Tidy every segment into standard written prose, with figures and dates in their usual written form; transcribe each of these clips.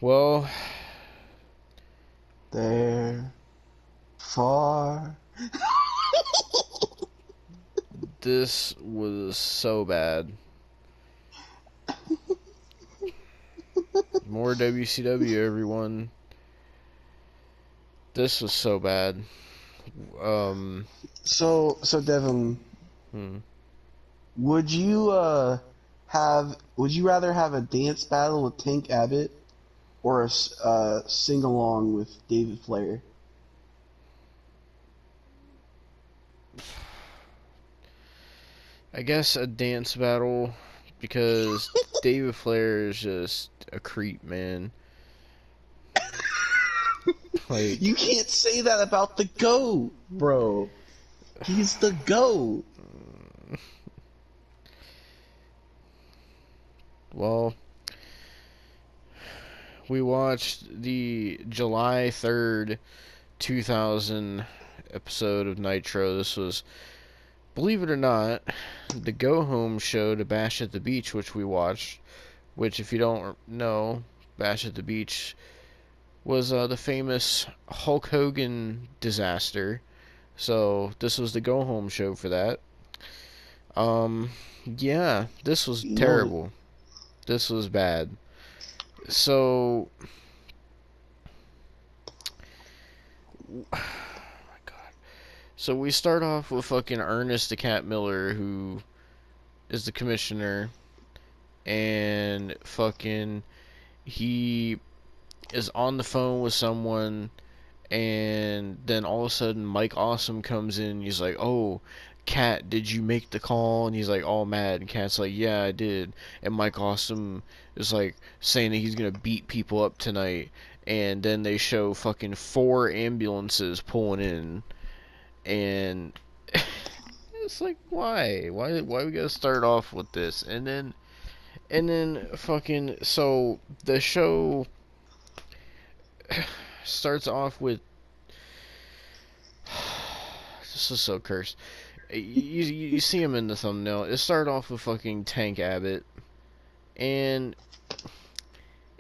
Well, There, far. this was so bad. More WCW, everyone. This was so bad. Um, So Devin, hmm. would you rather have a dance battle with Tank Abbott or a sing along with David Flair? I guess a dance battle because David Flair is just a creep, man. Like, You can't say that about the GOAT, bro. He's the GOAT. well, we watched the July 3rd, 2000 episode of Nitro. This was, believe it or not, the go home show to Bash at the Beach, which we watched. Which, if you don't know, Bash at the Beach was the famous Hulk Hogan disaster. So this was the go home show for that. Um, yeah, this was You know, terrible. This was bad. So, oh my God. So we start off with fucking Ernest the Cat Miller, who is the commissioner, and fucking he is on the phone with someone, and then all of a sudden Mike Awesome comes in. And he's like, "Oh, Cat, did you make the call?" And he's like all mad. And Cat's like, "Yeah, I did." And Mike Awesome is like saying that he's gonna beat people up tonight. And then they show fucking 4 ambulances pulling in, and it's like, why we gotta start off with this? And then fucking so the show starts off with this is so cursed. You see him in the thumbnail. It started off with fucking Tank Abbott, and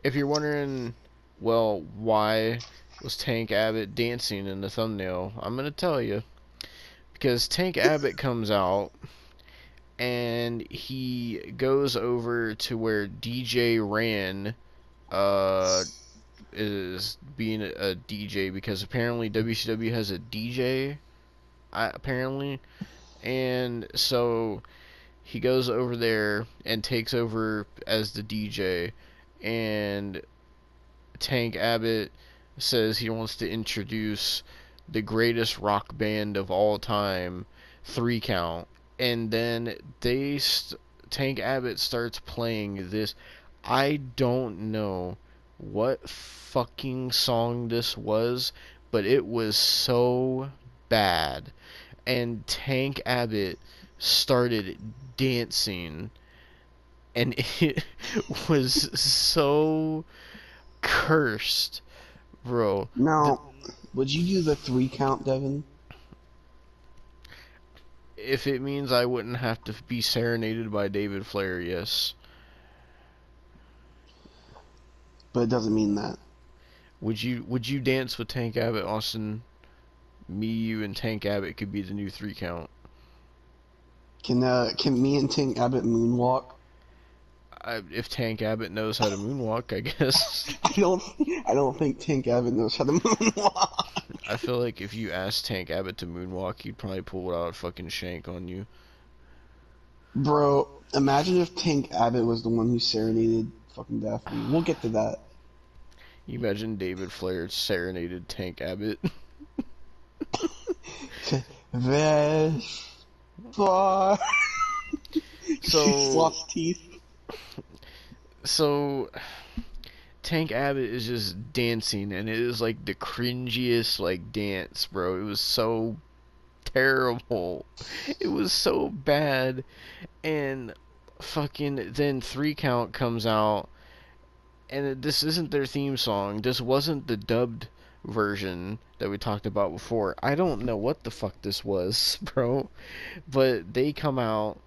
if you're wondering, well, why was Tank Abbott dancing in the thumbnail? I'm gonna tell you. Because Tank Abbott comes out and he goes over to where DJ Ran uh is being a DJ, because apparently WCW has a DJ, apparently. And so he goes over there and takes over as the DJ, and Tank Abbott says he wants to introduce the greatest rock band of all time, 3 Count. And then Tank Abbott starts playing this. I don't know what fucking song this was, but it was so bad. And Tank Abbott started dancing, and it was so cursed, bro. The, now, would you do the 3 count, Devin? if it means I wouldn't have to be serenaded by David Flair, yes. But it doesn't mean that. Would you dance with Tank Abbott, Austin? Me, you, and Tank Abbott could be the new 3 Count. Can me and Tank Abbott moonwalk? If Tank Abbott knows how to moonwalk, I guess. I don't I don't think Tank Abbott knows how to moonwalk. I feel like if you asked Tank Abbott to moonwalk, he'd probably pull out a fucking shank on you. Bro, imagine if Tank Abbott was the one who serenaded fucking Daphne. We'll get to that. You imagine David Flair serenaded Tank Abbott. There's far. She So, flops teeth. so Tank Abbott is just dancing, and it is like the cringiest like dance, bro. It was so terrible. It was so bad. And fucking then 3 Count comes out, and this isn't their theme song. This wasn't the dubbed version that we talked about before. I don't know what the fuck this was, bro. But they come out,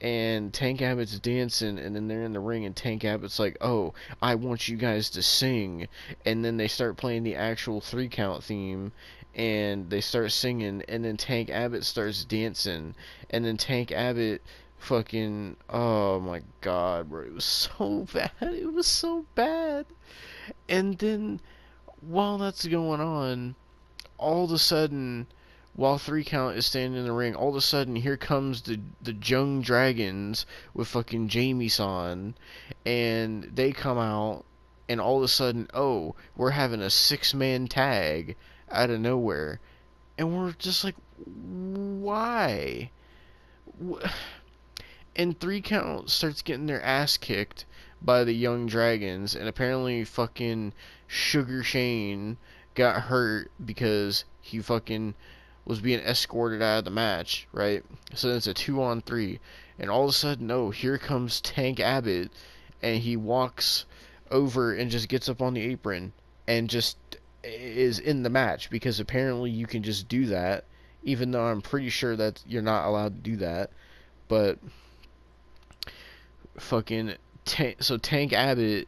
and Tank Abbott's dancing, and then they're in the ring, and Tank Abbott's like, "Oh, I want you guys to sing," and then they start playing the actual 3 count theme, and they start singing, and then Tank Abbott starts dancing, and then Tank Abbott fucking, oh my god, bro, it was so bad, it was so bad, and then while that's going on, all of a sudden, while 3 count is standing in the ring, all of a sudden here comes the Young Dragons with fucking Jamie San, and they come out, and all of a sudden, oh, we're having a 6-man tag out of nowhere, and we're just like, why? And 3 count starts getting their ass kicked by the Young Dragons, and apparently fucking Sugar Shane got hurt because he fucking was being escorted out of the match, right? So then it's a 2-on-3, and all of a sudden, oh, here comes Tank Abbott, and he walks over and just gets up on the apron and just is in the match, because apparently you can just do that, even though I'm pretty sure that you're not allowed to do that. But fucking so Tank Abbott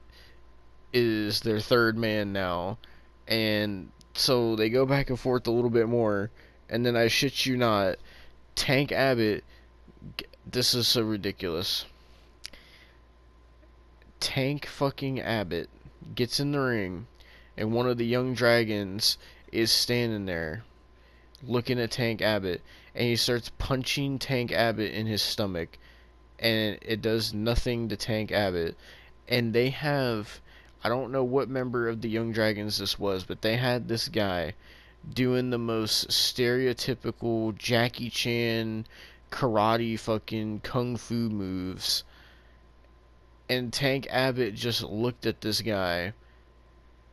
is their third man now, and so they go back and forth a little bit more, and then I shit you not, Tank Abbott, this is so ridiculous. Tank fucking Abbott gets in the ring, and one of the Young Dragons is standing there looking at Tank Abbott, and he starts punching Tank Abbott in his stomach, and it does nothing to Tank Abbott. And they have, I don't know what member of the Young Dragons this was, but they had this guy doing the most stereotypical Jackie Chan karate fucking kung fu moves. And Tank Abbott just looked at this guy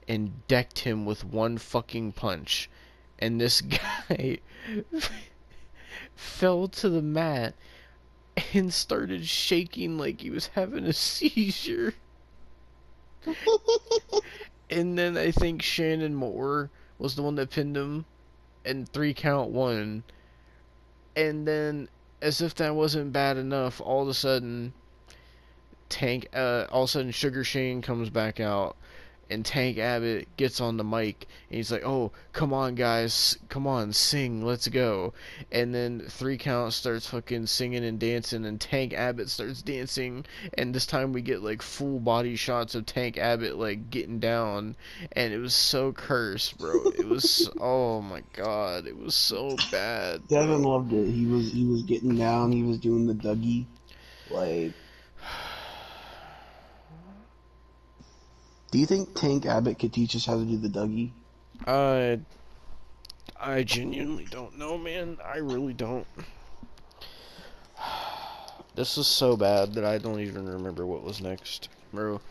and decked him with one fucking punch. And this guy fell to the mat and started shaking like he was having a seizure. And then I think Shannon Moore was the one that pinned him, and 3 count won. And then, as if that wasn't bad enough, all of a sudden, all of a sudden Sugar Shane comes back out, and Tank Abbott gets on the mic, and he's like, "Oh, come on, guys, come on, sing, let's go." And then 3 count starts fucking singing and dancing, and Tank Abbott starts dancing, and this time we get like full body shots of Tank Abbott like getting down, and it was so cursed, bro. It was, oh my god, it was so bad, Devon bro. loved it. He was getting down. He was doing the Dougie. Like, do you think Tank Abbott could teach us how to do the Dougie? I I genuinely don't know, man. I really don't. This is so bad that I don't even remember what was next, bro.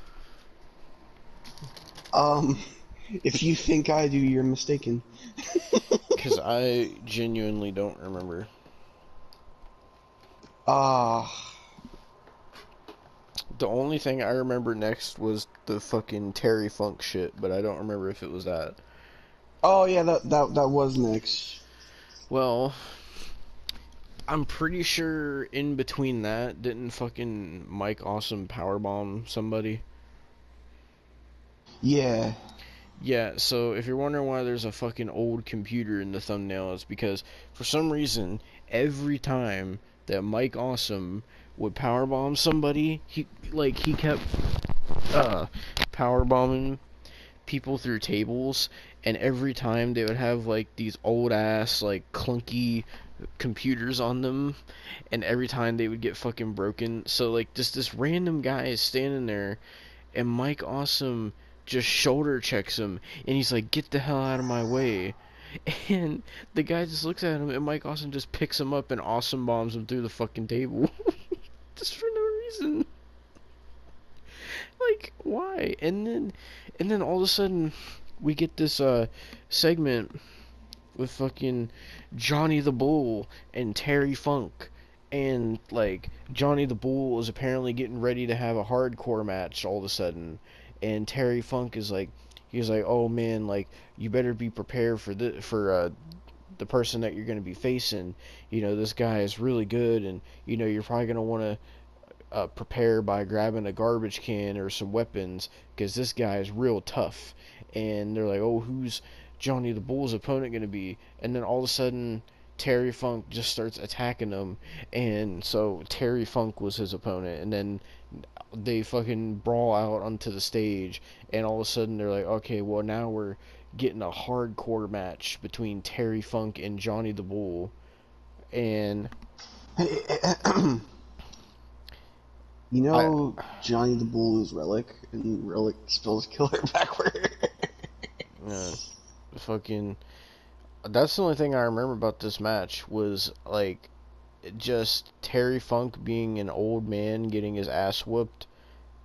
Um, if you think I do, you're mistaken. Because I genuinely don't remember. Ah, The only thing I remember next was the fucking Terry Funk shit, but I don't remember if it was that. oh yeah, that was next. Well, I'm pretty sure in between that, didn't fucking Mike Awesome powerbomb somebody? Yeah. Yeah, so if you're wondering why there's a fucking old computer in the thumbnail, it's because for some reason, every time that Mike Awesome would powerbomb somebody, he kept powerbombing people through tables, and every time they would have like these old ass like clunky computers on them, and every time they would get fucking broken. So like just this random guy is standing there, and Mike Awesome just shoulder checks him, and he's like, "Get the hell out of my way." And the guy just looks at him, and Mike Awesome just picks him up and awesome bombs him through the fucking table. Just for no reason. Like, why? And then all of a sudden we get this segment with fucking Johnny the Bull and Terry Funk. And like Johnny the Bull is apparently getting ready to have a hardcore match all of a sudden, and Terry Funk is like, he's like, "Oh man, like you better be prepared for the person that you're going to be facing, this guy is really good, and you're probably going to want to prepare by grabbing a garbage can or some weapons because this guy is real tough. And they're like, oh, who's Johnny the Bull's opponent going to be? And then all of a sudden, Terry Funk just starts attacking him, and so Terry Funk was his opponent, and then they fucking brawl out onto the stage, and all of a sudden they're like, okay, well, now we're getting a hardcore match between Terry Funk and Johnny the Bull. And I Johnny the Bull is Relic, and Relic spells killer backward. uh, fucking that's the only thing I remember about this match was like just Terry Funk being an old man getting his ass whooped,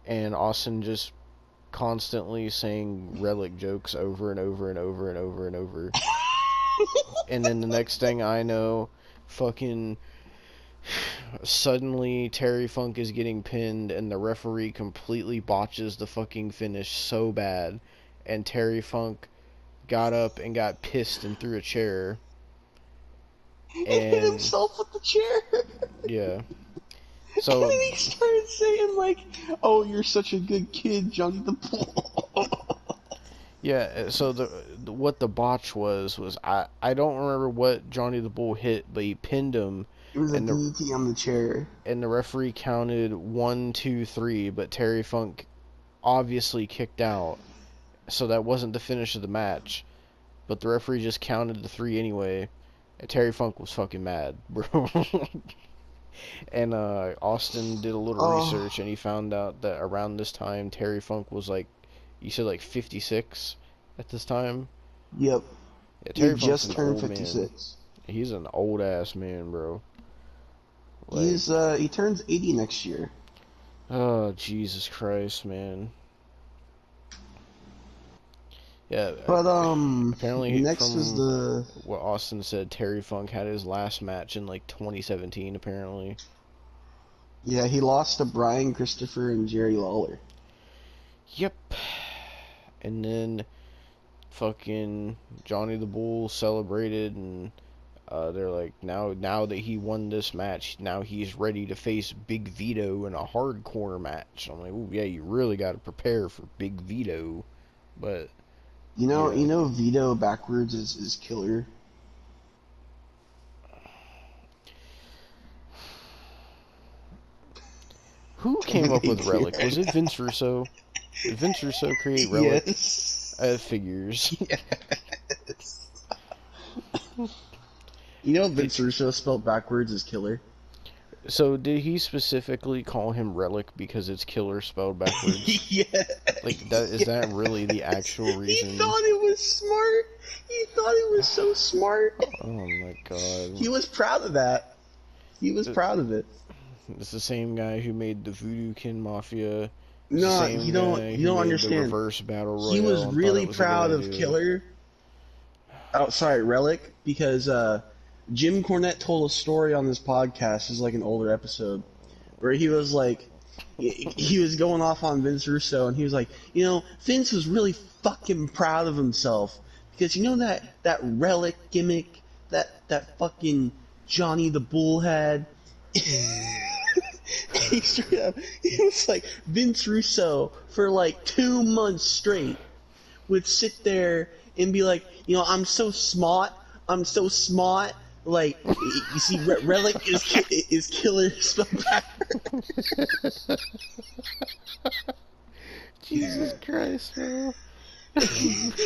and Austin just constantly saying Relic jokes over and over and over and over and over. And then the next thing I know, fucking suddenly Terry Funk is getting pinned, and the referee completely botches the fucking finish so bad, and Terry Funk got up and got pissed and threw a chair. And hit himself with the chair. Yeah. So and then he started saying like, "Oh, you're such a good kid, Johnny the Bull." Yeah. So what the botch was I don't remember what Johnny the Bull hit, but he pinned him. It was a DDT on the chair. And the referee counted 1, 2, 3, but Terry Funk obviously kicked out, so that wasn't the finish of the match. But the referee just counted the 3 anyway, and Terry Funk was fucking mad, bro. And Austin did a little research, and he found out that around this time, Terry Funk was like, you said like 56 at this time? Yep. Yeah, Terry he just turned 56. Man. He's an old ass man, bro. Like, he turns 80 next year. Oh, Jesus Christ, man. Yeah, but apparently next from is the what Austin said, Terry Funk had his last match in like 2017 apparently. Yeah, he lost to Brian Christopher and Jerry Lawler. Yep. And then fucking Johnny the Bull celebrated, and they're like, now that he won this match, now he's ready to face Big Vito in a hardcore match. I'm like, ooh, yeah, you really got to prepare for Big Vito. But you know, Vito backwards is killer. Who came up with Relic? Was it Vince Russo? Did Vince Russo create Relic? Yes. Figures. Yes. Vince Russo spelled backwards is killer. So did he specifically call him Relic because it's killer spelled backwards? Yeah. Like that is that really the actual reason? He thought it was smart. He thought it was so smart. Oh my god. He was proud of that. He was proud of it. It's the same guy who made the Voodoo Kin Mafia. No, you don't understand. The reverse battle royale. He was really proud of Killer. Oh, sorry, Relic, because Jim Cornette told a story on this podcast. It's like an older episode where he was like, he was going off on Vince Russo, and he was like, Vince was really fucking proud of himself because that Relic gimmick that fucking Johnny the Bull had. He was like, Vince Russo for like 2 months straight would sit there and be like, I'm so smart, like, you see, Relic is killer spelled backwards. Jesus Christ, bro.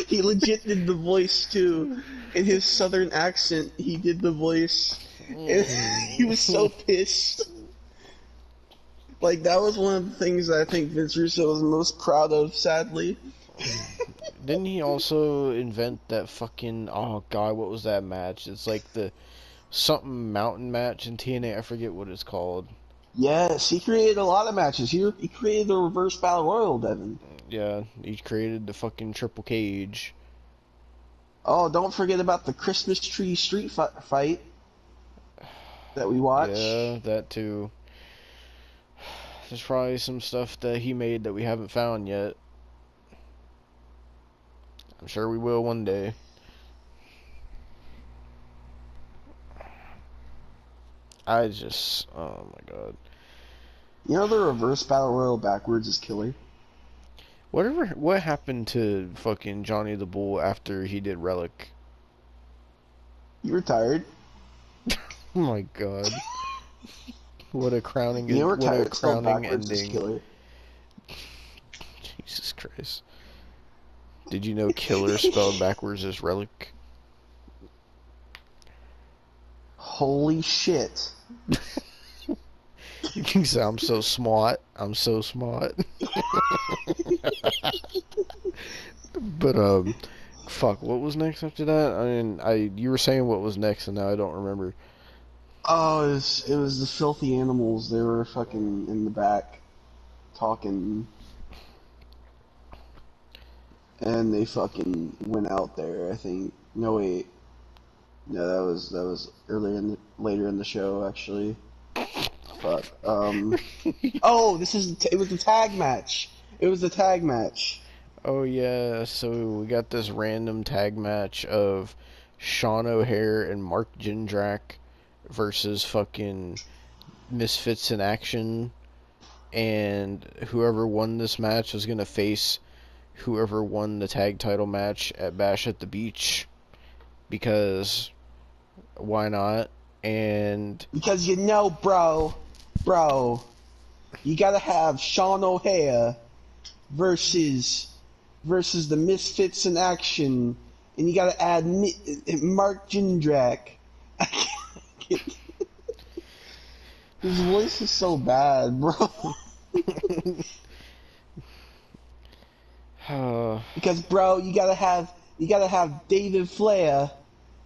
He legit did the voice too. In his southern accent, he did the voice. And he was so pissed. Like, that was one of the things that I think Vince Russo was most proud of, sadly. Didn't he also invent that fucking, oh god, what was that match? It's like the something mountain match in TNA, I forget what it's called. Yes, he created a lot of matches. He created the reverse battle royal, Devon. Yeah, he created the fucking triple cage. Oh, don't forget about the Christmas tree street fight that we watched. Yeah, that too. There's probably some stuff that he made that we haven't found yet. I'm sure we will one day. I just, oh my god. You know the reverse battle royal backwards is killer. What happened to fucking Johnny the Bull after he did Relic? You retired. Oh my god. What a crowning, You know what a retired spelled crowning backwards is ending. killer. Jesus Christ. Did you know killer spelled backwards is Relic? Holy shit. You can say I'm so smart. I'm so smart. But fuck, what was next after that? I mean, you were saying what was next, and now I don't remember. Oh, it was the filthy animals. They were fucking in the back talking, and they fucking went out there. I think. No wait, no, that was later in the show actually. Fuck. Oh, it was the tag match. It was the tag match. Oh yeah, so we got this random tag match of Sean O'Hare and Mark Jindrak versus fucking Misfits in Action, and whoever won this match was gonna face whoever won the tag title match at Bash at the Beach, because why not? And Because bro, you gotta have Sean O'Hare versus the Misfits in Action, and you gotta add Mark Jindrak. His voice is so bad, bro. Because bro, you gotta have David Flair,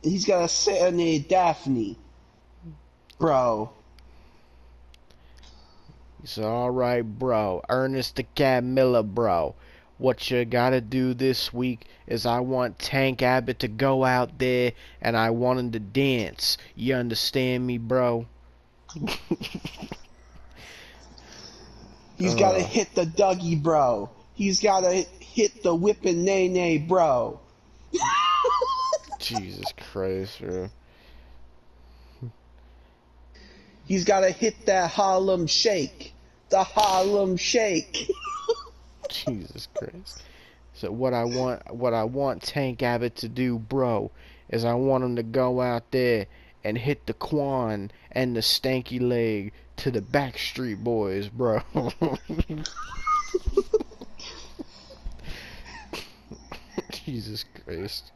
and he's gotta serenade Daphne, bro. He's alright, bro. Ernest the Cat Miller, bro. What you gotta do this week is I want Tank Abbott to go out there and I want him to dance. You understand me, bro? He's gotta hit the Dougie, bro. He's gotta hit the whipping nay, bro. Jesus Christ, bro. He's gotta hit that Harlem Shake. The Harlem Shake. Jesus Christ. So what I want Tank Abbott to do, bro, is I want him to go out there and hit the Quan and the Stanky Leg to the Backstreet Boys, bro. Jesus Christ.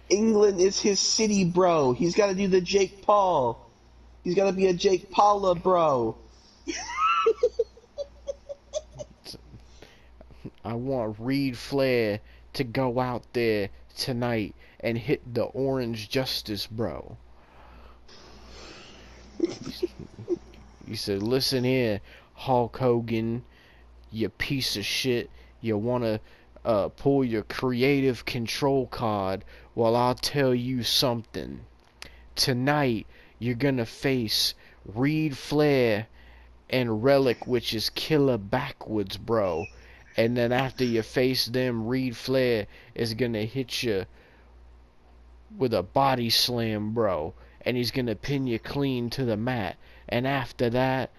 England is his city, bro. He's gotta do the Jake Paul. He's gotta be a Jake Paula, bro. I want Reed Flair to go out there tonight and hit the Orange Justice, bro. He said, listen here, Hulk Hogan, you piece of shit. You want to pull your creative control card? Well, I'll tell you something. Tonight, you're going to face Reed Flair and Relic, which is Killer Backwards, bro. And then after you face them, Reed Flair is going to hit you with a body slam, bro. And he's going to pin you clean to the mat. And after that,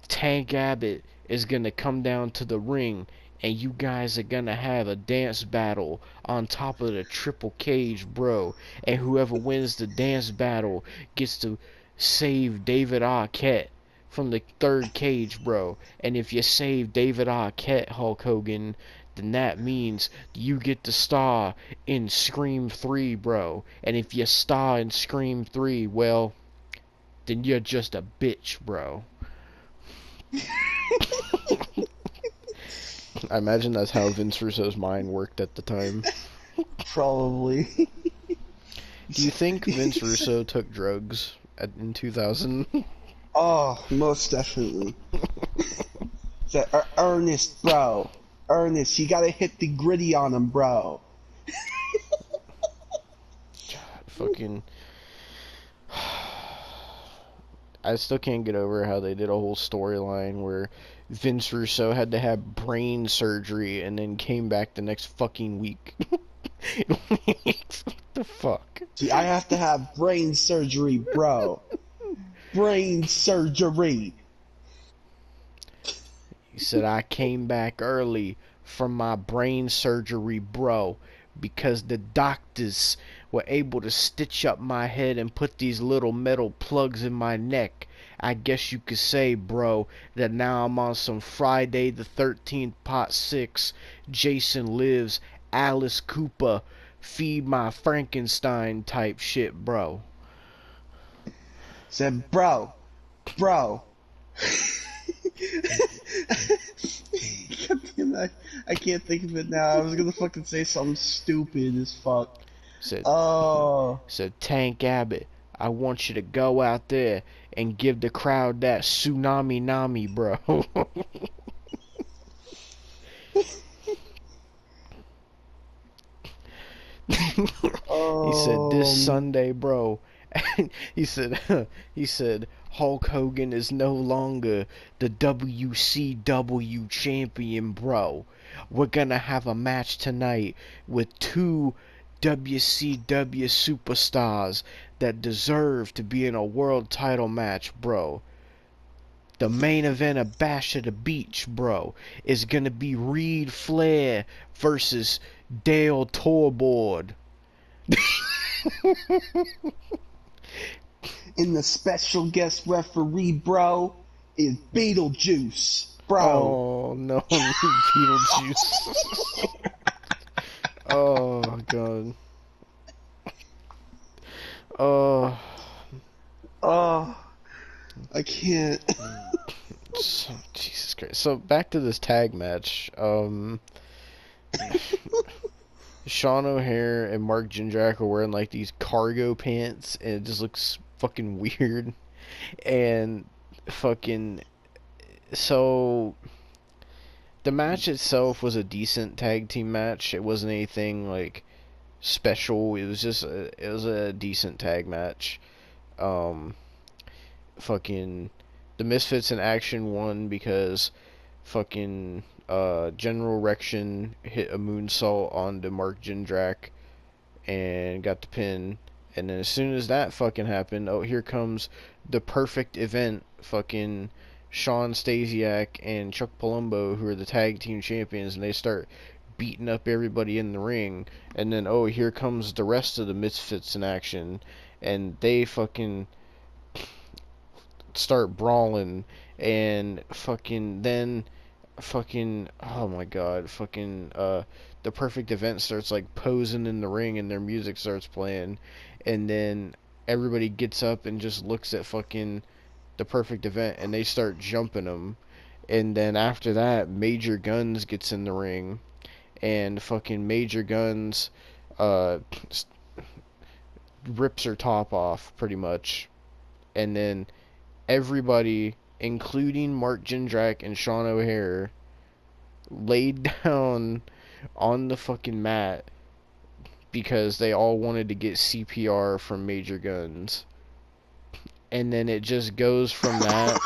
Tank Abbott is going to come down to the ring. And you guys are going to have a dance battle on top of the triple cage, bro. And whoever wins the dance battle gets to save David Arquette from the third cage, bro. And if you save David Arquette, Hulk Hogan, then that means you get to star in Scream 3, bro. And if you star in Scream 3, well, then you're just a bitch, bro. I imagine that's how Vince Russo's mind worked at the time. Probably. Do you think Vince Russo took drugs in 2000? Oh, most definitely. Ernest, bro. Ernest, you gotta hit the gritty on him, bro. God, fucking... I still can't get over how they did a whole storyline where Vince Russo had to have brain surgery and then came back the next fucking week. What the fuck? See, I have to have brain surgery, bro. brain surgery. He said, I came back early from my brain surgery, bro, because the doctors were able to stitch up my head and put these little metal plugs in my neck. I guess you could say, bro, that now I'm on some Friday the 13th Pot 6, Jason Lives, Alice Cooper, Feed My Frankenstein type shit, bro. Said, bro. God damn it, I can't think of it now. I was gonna fucking say something stupid as fuck. Said, Oh. said Tank Abbott, I want you to go out there and give the crowd that tsunami nami, bro. He said this Sunday, bro. he said he said Hulk Hogan is no longer the WCW champion, bro. We're gonna have a match tonight with two WCW superstars that deserve to be in a world title match, bro. The main event of Bash at the Beach, bro, is gonna be Reed Flair versus Dale Torborg. And the special guest referee, bro, is Beetlejuice, bro. Oh no, Beetlejuice. Oh god. Oh. I can't. Jesus Christ. So back to this tag match. Sean O'Hare and Mark Jindrak are wearing like these cargo pants, and it just looks fucking weird. And fucking so the match itself was a decent tag team match. It wasn't anything like special. It was just it was a decent tag match. Fucking the Misfits in Action won because fucking General Rection hit a moonsault onto Mark Jindrak and got the pin. And then as soon as that fucking happened, oh, here comes the perfect event. Fucking Sean Stasiak and Chuck Palumbo, who are the tag team champions, and they start beating up everybody in the ring. And then, oh, here comes the rest of the Misfits in Action, and they fucking start brawling. And fucking then fucking, oh my god, fucking the perfect event starts like posing in the ring and their music starts playing, and then everybody gets up and just looks at fucking the perfect event and they start jumping them. And then after that, Major Guns gets in the ring, and fucking Major Guns uh rips her top off pretty much. And then everybody, including Mark Jindrak and Sean O'Hare, laid down on the fucking mat because they all wanted to get CPR from Major Guns. And then it just goes from that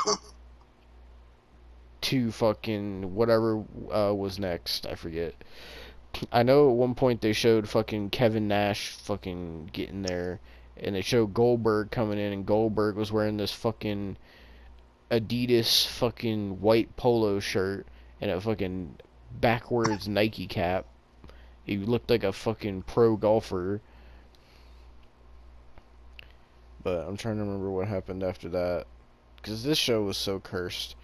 to fucking whatever was next. I forget. I know at one point they showed fucking Kevin Nash fucking getting there, and they showed Goldberg coming in, and Goldberg was wearing this fucking Adidas fucking white polo shirt and a fucking backwards Nike cap. He looked like a fucking pro golfer. But I'm trying to remember what happened after that, because this show was so cursed.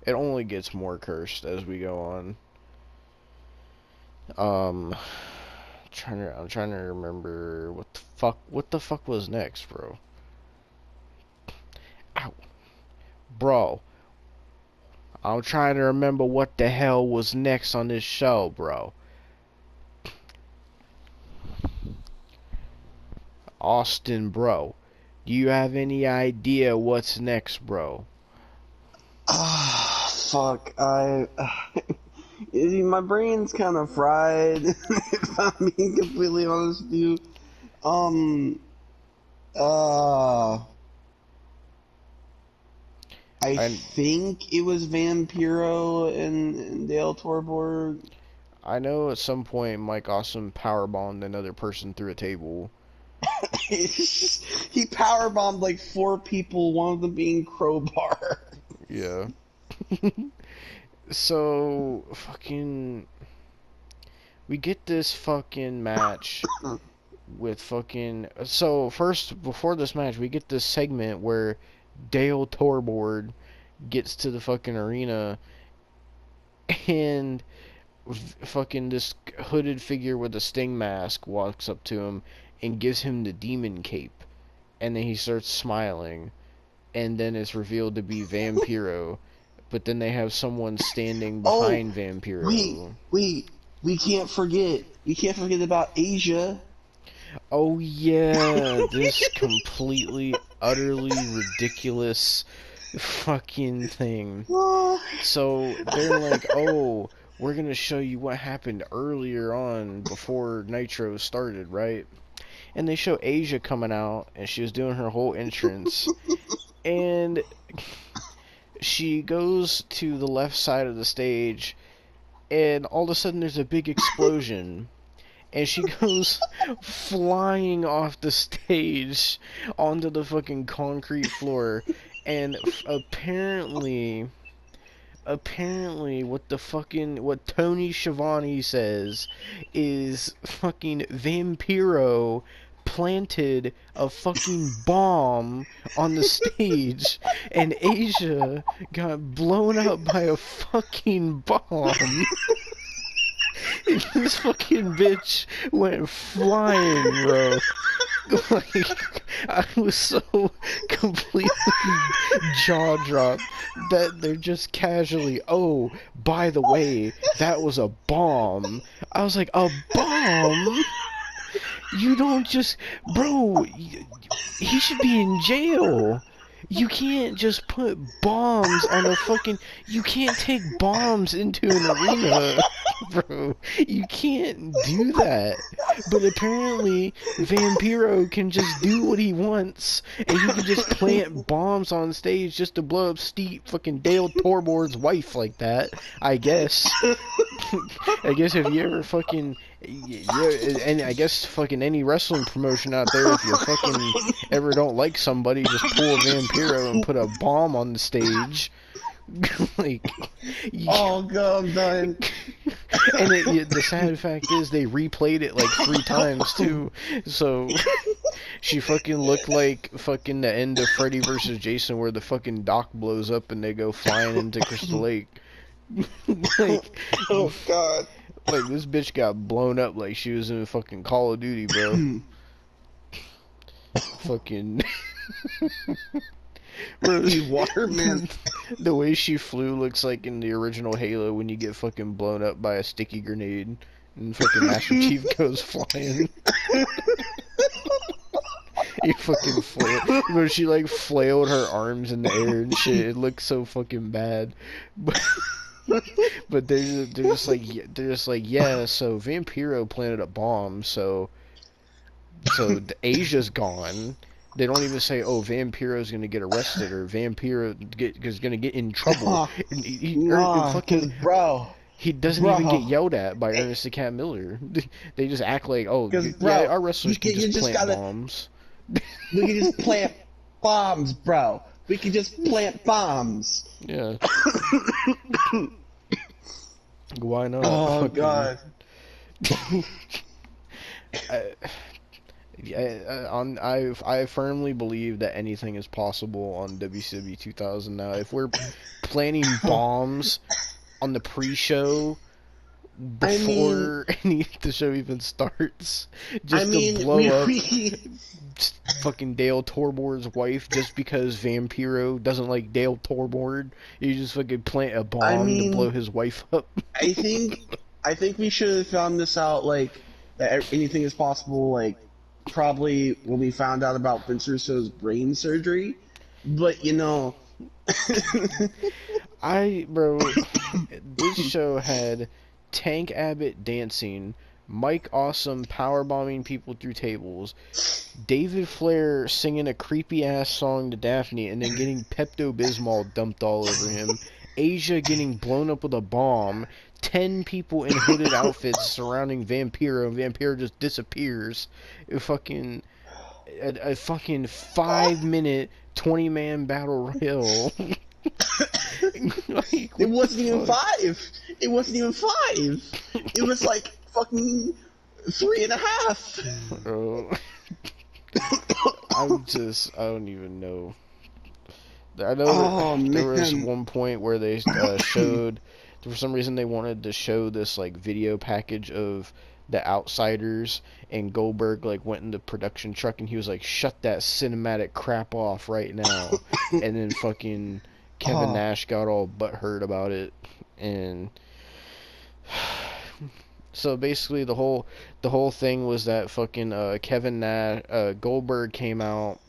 It only gets more cursed as we go on. I'm trying to remember what the fuck was next, bro. Ow. Bro, I'm trying to remember what the hell was next on this show, bro. Austin, bro, do you have any idea what's next, bro? Fuck. My brain's kind of fried, if I'm being completely honest with you. I think it was Vampiro and Dale Torborg. I know at some point Mike Awesome powerbombed another person through a table. He powerbombed like 4 people, one of them being Crowbar. Yeah. So, fucking... We get this fucking match with fucking... So, first, before this match, we get this segment where Dale Torborg gets to the fucking arena and fucking this hooded figure with a Sting mask walks up to him and gives him the demon cape. And then he starts smiling. And then it's revealed to be Vampiro. But then they have someone standing behind Vampiro. Wait. We can't forget about Asia. Oh yeah, this completely, utterly ridiculous fucking thing. So they're like, oh, we're gonna show you what happened earlier on before Nitro started, right? And they show Asia coming out, and she was doing her whole entrance, and she goes to the left side of the stage, and all of a sudden there's a big explosion. And she goes flying off the stage onto the fucking concrete floor. And apparently what Tony Schiavone says is fucking Vampiro planted a fucking bomb on the stage, and Asia got blown up by a fucking bomb. This fucking bitch went flying, bro. Like, I was so completely jaw-dropped that they're just casually, oh, by the way, that was a bomb. I was like, a bomb? You don't just... Bro, he should be in jail. You can't just put bombs on a fucking... You can't take bombs into an arena, bro. You can't do that. But apparently, Vampiro can just do what he wants, and he can just plant bombs on stage just to blow up fucking Dale Torborg's wife like that, I guess. I guess if you ever fucking... Yeah, and I guess fucking any wrestling promotion out there, if you fucking ever don't like somebody, just pull a Vampiro and put a bomb on the stage. Like, oh god, I'm dying. And the sad fact is they replayed it like 3 times too. So she fucking looked like fucking the end of Freddy vs. Jason, where the fucking dock blows up and they go flying into Crystal Lake. Like, oh god. Like, this bitch got blown up like she was in fucking Call of Duty, bro. Fucking... Bro, Waterman. The way she flew looks like in the original Halo when you get fucking blown up by a sticky grenade and fucking Master Chief goes flying. He fucking flailed. Bro, she like flailed her arms in the air and shit. It looks so fucking bad. But they're just like yeah, so Vampiro planted a bomb, so Asia's gone. They don't even say, oh, Vampiro's gonna get arrested or Vampiro is gonna get in trouble. Bro, he doesn't even get yelled at by Ernest the Cat Miller. They just act like, oh, yeah, our wrestlers can just plant bombs. We can just plant bombs, bro. We can just plant bombs. Yeah. Why not? Oh god. I firmly believe that anything is possible on WCW 2000 now. If we're planting bombs on the pre-show before the show even starts, just to blow up fucking Dale Torborg's wife just because Vampiro doesn't like Dale Torborg, you just fucking plant a bomb to blow his wife up. I think we should have found this out, like, that anything is possible, like, probably when we found out about Vince Russo's brain surgery. But, you know... Bro, this show had Tank Abbott dancing, Mike Awesome powerbombing people through tables, David Flair singing a creepy-ass song to Daphne and then getting Pepto-Bismol dumped all over him, Asia getting blown up with a bomb, 10 people in hooded outfits surrounding Vampiro, and Vampiro just disappears. a fucking 5-minute 20-man battle royal. Like, It wasn't even fuck? 5. It wasn't even 5. It was like fucking 3.5. Bro. I don't even know. I know Oh there was man. one point where they showed, for some reason they wanted to show this like video package of the Outsiders, and Goldberg like went in the production truck and he was like, "Shut that cinematic crap off right now," and then fucking Kevin Oh. Nash got all butthurt about it, and so basically the whole thing was that fucking Kevin Nash Goldberg came out,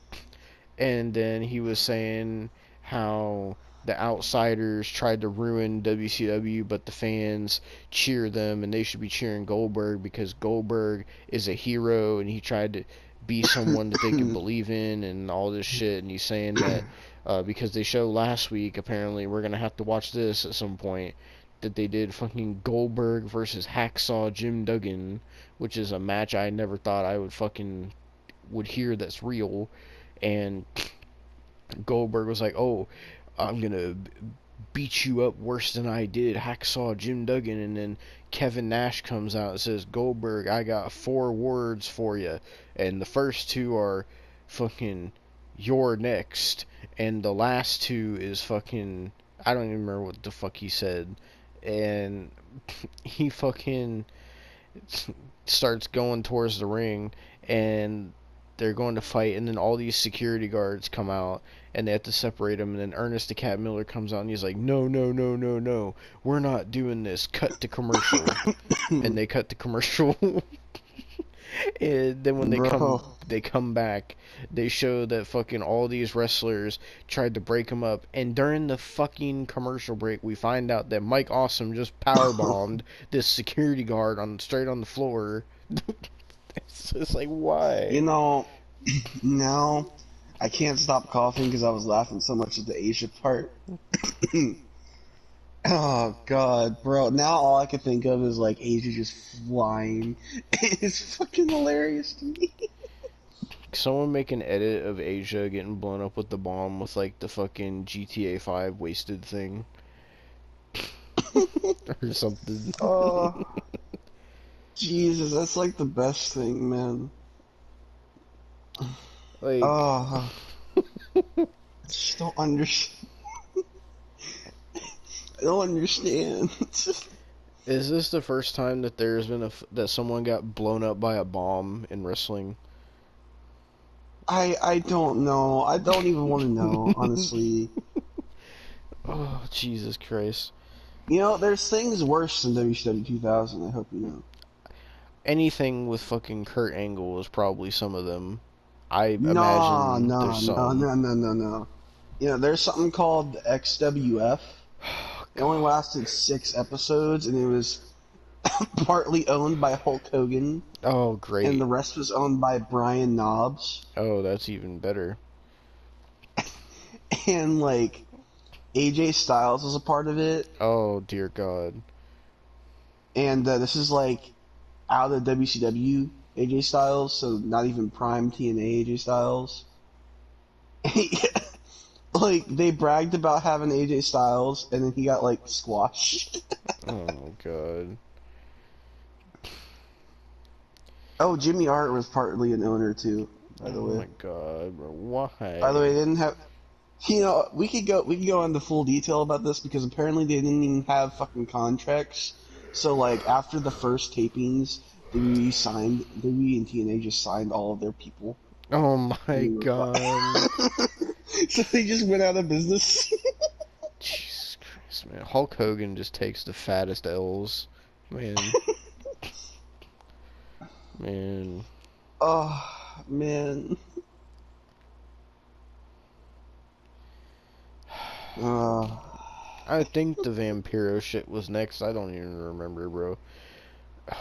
and then he was saying how the Outsiders tried to ruin WCW, but the fans cheer them, and they should be cheering Goldberg because Goldberg is a hero, and he tried to be someone that they could believe in, and all this shit. And he's saying that because they showed last week, apparently we're gonna have to watch this at some point, that they did fucking Goldberg versus Hacksaw Jim Duggan, which is a match I never thought I would hear that's real. And Goldberg was like, "Oh, I'm gonna beat you up worse than I did Hacksaw Jim Duggan," and then Kevin Nash comes out and says, "Goldberg, I got 4 words for you, and the first 2 are fucking you're next, and the last 2 is fucking I don't even remember what the fuck he said," and he fucking starts going towards the ring, and they're going to fight, and then all these security guards come out, and they have to separate them, and then Ernest the Cat Miller comes out, and he's like, "No, no, no, no, no, we're not doing this, cut to commercial," and they cut to commercial. And then when Bro. they come back, they show that fucking all these wrestlers tried to break them up, and during the fucking commercial break, we find out that Mike Awesome just powerbombed this security guard straight on the floor. It's just like, why? You know, now I can't stop coughing because I was laughing so much at the Asia part. Oh god, bro. Now all I can think of is like Asia just flying. It's fucking hilarious to me. Someone make an edit of Asia getting blown up with the bomb with like the fucking GTA 5 wasted thing or something. Oh, Jesus, that's like the best thing, man. Like, Oh, I just don't understand. I don't understand. is this the first time that there's been that someone got blown up by a bomb in wrestling? I don't know. I don't even want to know, honestly. Oh, Jesus Christ. You know, there's things worse than WCW 2000, I hope you know. Anything with fucking Kurt Angle is probably some of them. I No, imagine no, there's no, some. no, no, no, no. You know, there's something called XWF. Oh, It only God. lasted 6 episodes, and it was partly owned by Hulk Hogan, Oh, and great. the rest was owned by Brian Knobs. Oh, that's even better. And, like, AJ Styles was a part of it. Oh, dear God. And this is, like, out of WCW AJ Styles, so not even prime TNA AJ Styles. Like, they bragged about having AJ Styles, and then he got, like, squashed. Oh, God. Oh, Jimmy Hart was partly an owner, too, by the Oh, way. my God, bro. Why? By the way, they didn't have... You know, we could go into full detail about this, because apparently they didn't even have fucking contracts. So, like, after the first tapings, WWE and TNA just signed all of their people. Oh, my And they were God. so they just went out of business. Jesus Christ, man. Hulk Hogan just takes the fattest L's. Man. Man. Oh, man. I think the Vampiro shit was next. I don't even remember, bro.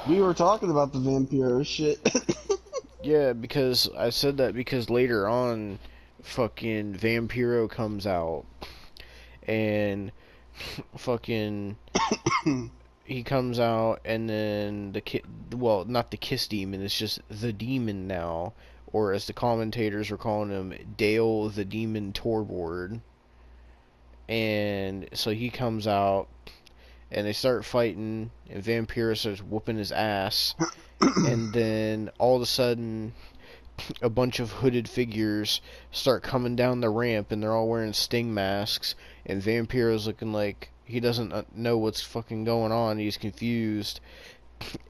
We were talking about the Vampiro shit. Yeah, because I said that because later on, fucking Vampiro comes out, and fucking he comes out, and then well, not the Kiss Demon, it's just the Demon now, or as the commentators were calling him, Dale the Demon Torboard. And so he comes out, and they start fighting, and Vampiro starts whooping his ass. And then all of a sudden, a bunch of hooded figures start coming down the ramp, and they're all wearing Sting masks, and Vampiro's looking like he doesn't know what's fucking going on. He's confused.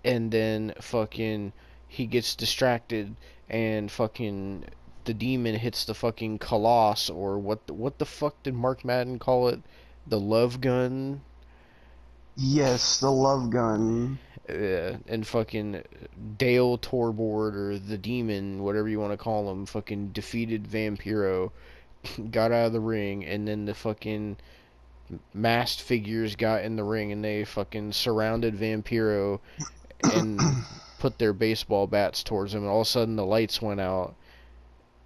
And then fucking he gets distracted, and fucking the demon hits the fucking Colossus, or what the fuck did Mark Madden call it? The love gun? Yes, the love gun. And fucking Dale Torboard, or the demon, whatever you want to call him, fucking defeated Vampiro, got out of the ring, and then the fucking masked figures got in the ring, and they fucking surrounded Vampiro and put their baseball bats towards him, and all of a sudden the lights went out,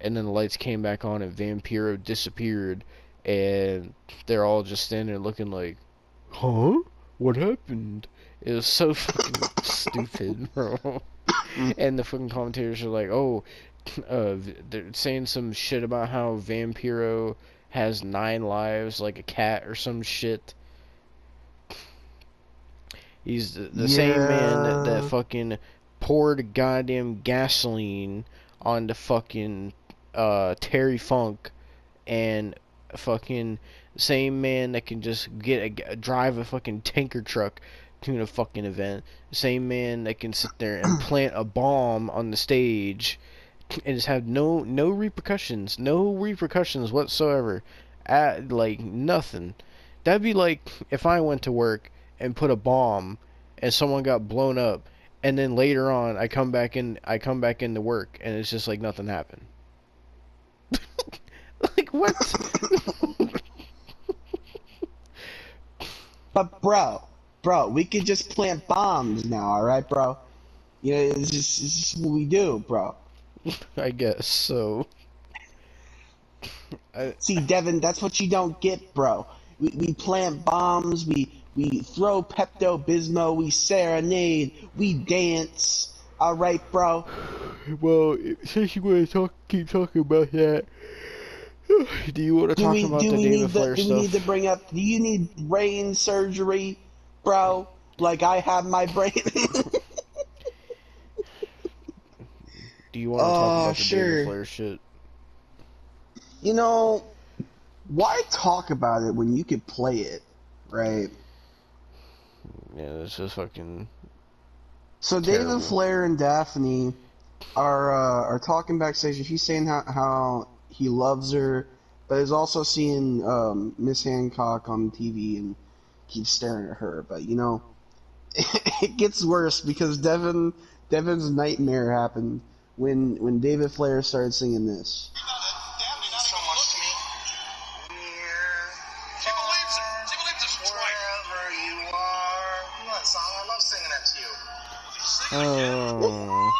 and then the lights came back on, and Vampiro disappeared, and they're all just standing there looking like, huh? What happened? It was so fucking stupid, bro. And the fucking commentators are like, oh, they're saying some shit about how Vampiro has 9 lives like a cat or some shit. He's the same man that fucking poured goddamn gasoline on the fucking Terry Funk, and fucking same man that can just drive a fucking tanker truck to a fucking event. Same man that can sit there and plant a bomb on the stage and just have no repercussions whatsoever. Like nothing. That'd be like if I went to work and put a bomb and someone got blown up, and then later on I come back into work and it's just like nothing happened. Like what? But bro, we could just plant bombs now, alright, bro? You know, it's just what we do, bro. I guess so. See, Devon, that's what you don't get, bro. We plant bombs, we throw Pepto-Bismol, we serenade, we dance. Alright, bro? Well, since you want to keep talking about that, do you want to talk about the David Flair stuff? Do you need brain surgery, bro? Like I have my brain. Do you want to talk about the David Flair shit? You know, why talk about it when you could play it, right? Yeah, this is fucking So terrible. David Flair and Daphne are talking backstage. He's saying how he loves her, but is also seeing Miss Hancock on TV and keeps staring at her. But you know, it gets worse because Devon's nightmare happened when David Flair started singing this. Oh,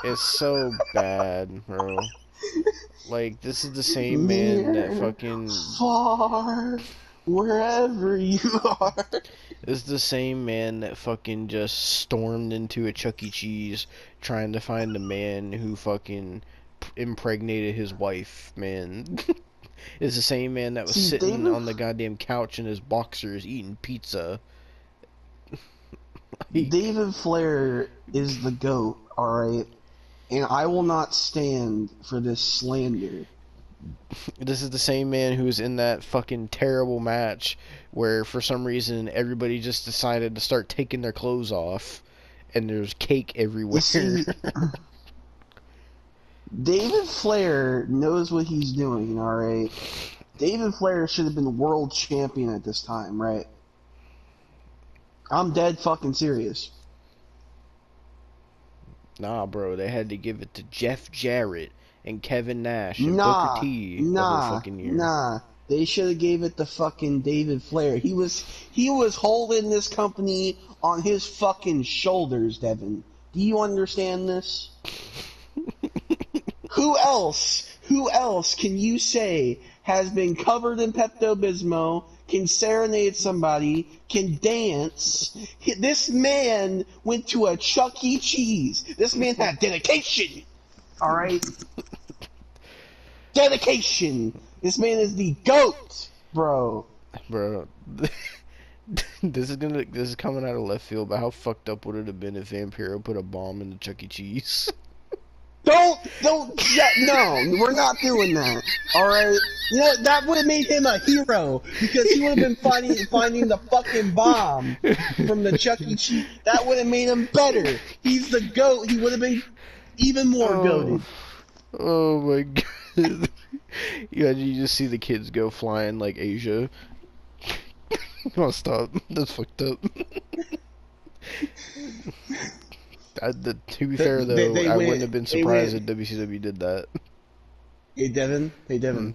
it's so bad, bro. Like, this is the same man that fucking... Far, wherever you are. This is the same man that fucking just stormed into a Chuck E. Cheese trying to find the man who fucking impregnated his wife, man. It's the same man that was sitting on the goddamn couch in his boxers eating pizza. David Flair is the GOAT, alright? And I will not stand for this slander. This is the same man who was in that fucking terrible match where for some reason everybody just decided to start taking their clothes off and there's cake everywhere. See, David Flair knows what he's doing, alright? David Flair should have been world champion at this time, right? I'm dead fucking serious. Nah, bro, they had to give it to Jeff Jarrett and Kevin Nash and Booker T the whole fucking year. Nah, they should have gave it to fucking David Flair. He was holding this company on his fucking shoulders, Devon. Do you understand this? Who else can you say has been covered in Pepto-Bismol, can serenade somebody, can dance? This man went to a Chuck E. Cheese. This man had dedication. Alright? Dedication! This man is the GOAT, bro. Bro, this is coming out of left field, but how fucked up would it have been if Vampiro put a bomb in the Chuck E. Cheese? No, we're not doing that. Alright? You know, that would have made him a hero, because he would have been finding the fucking bomb from the Chuck E. Cheese. That would have made him better. He's the GOAT. He would have been even more goated. Oh my god. Yeah, you just see the kids go flying like Asia. Oh, stop. That's fucked up. To be fair, though, I wouldn't have been surprised if WCW did that. Hey, Devon.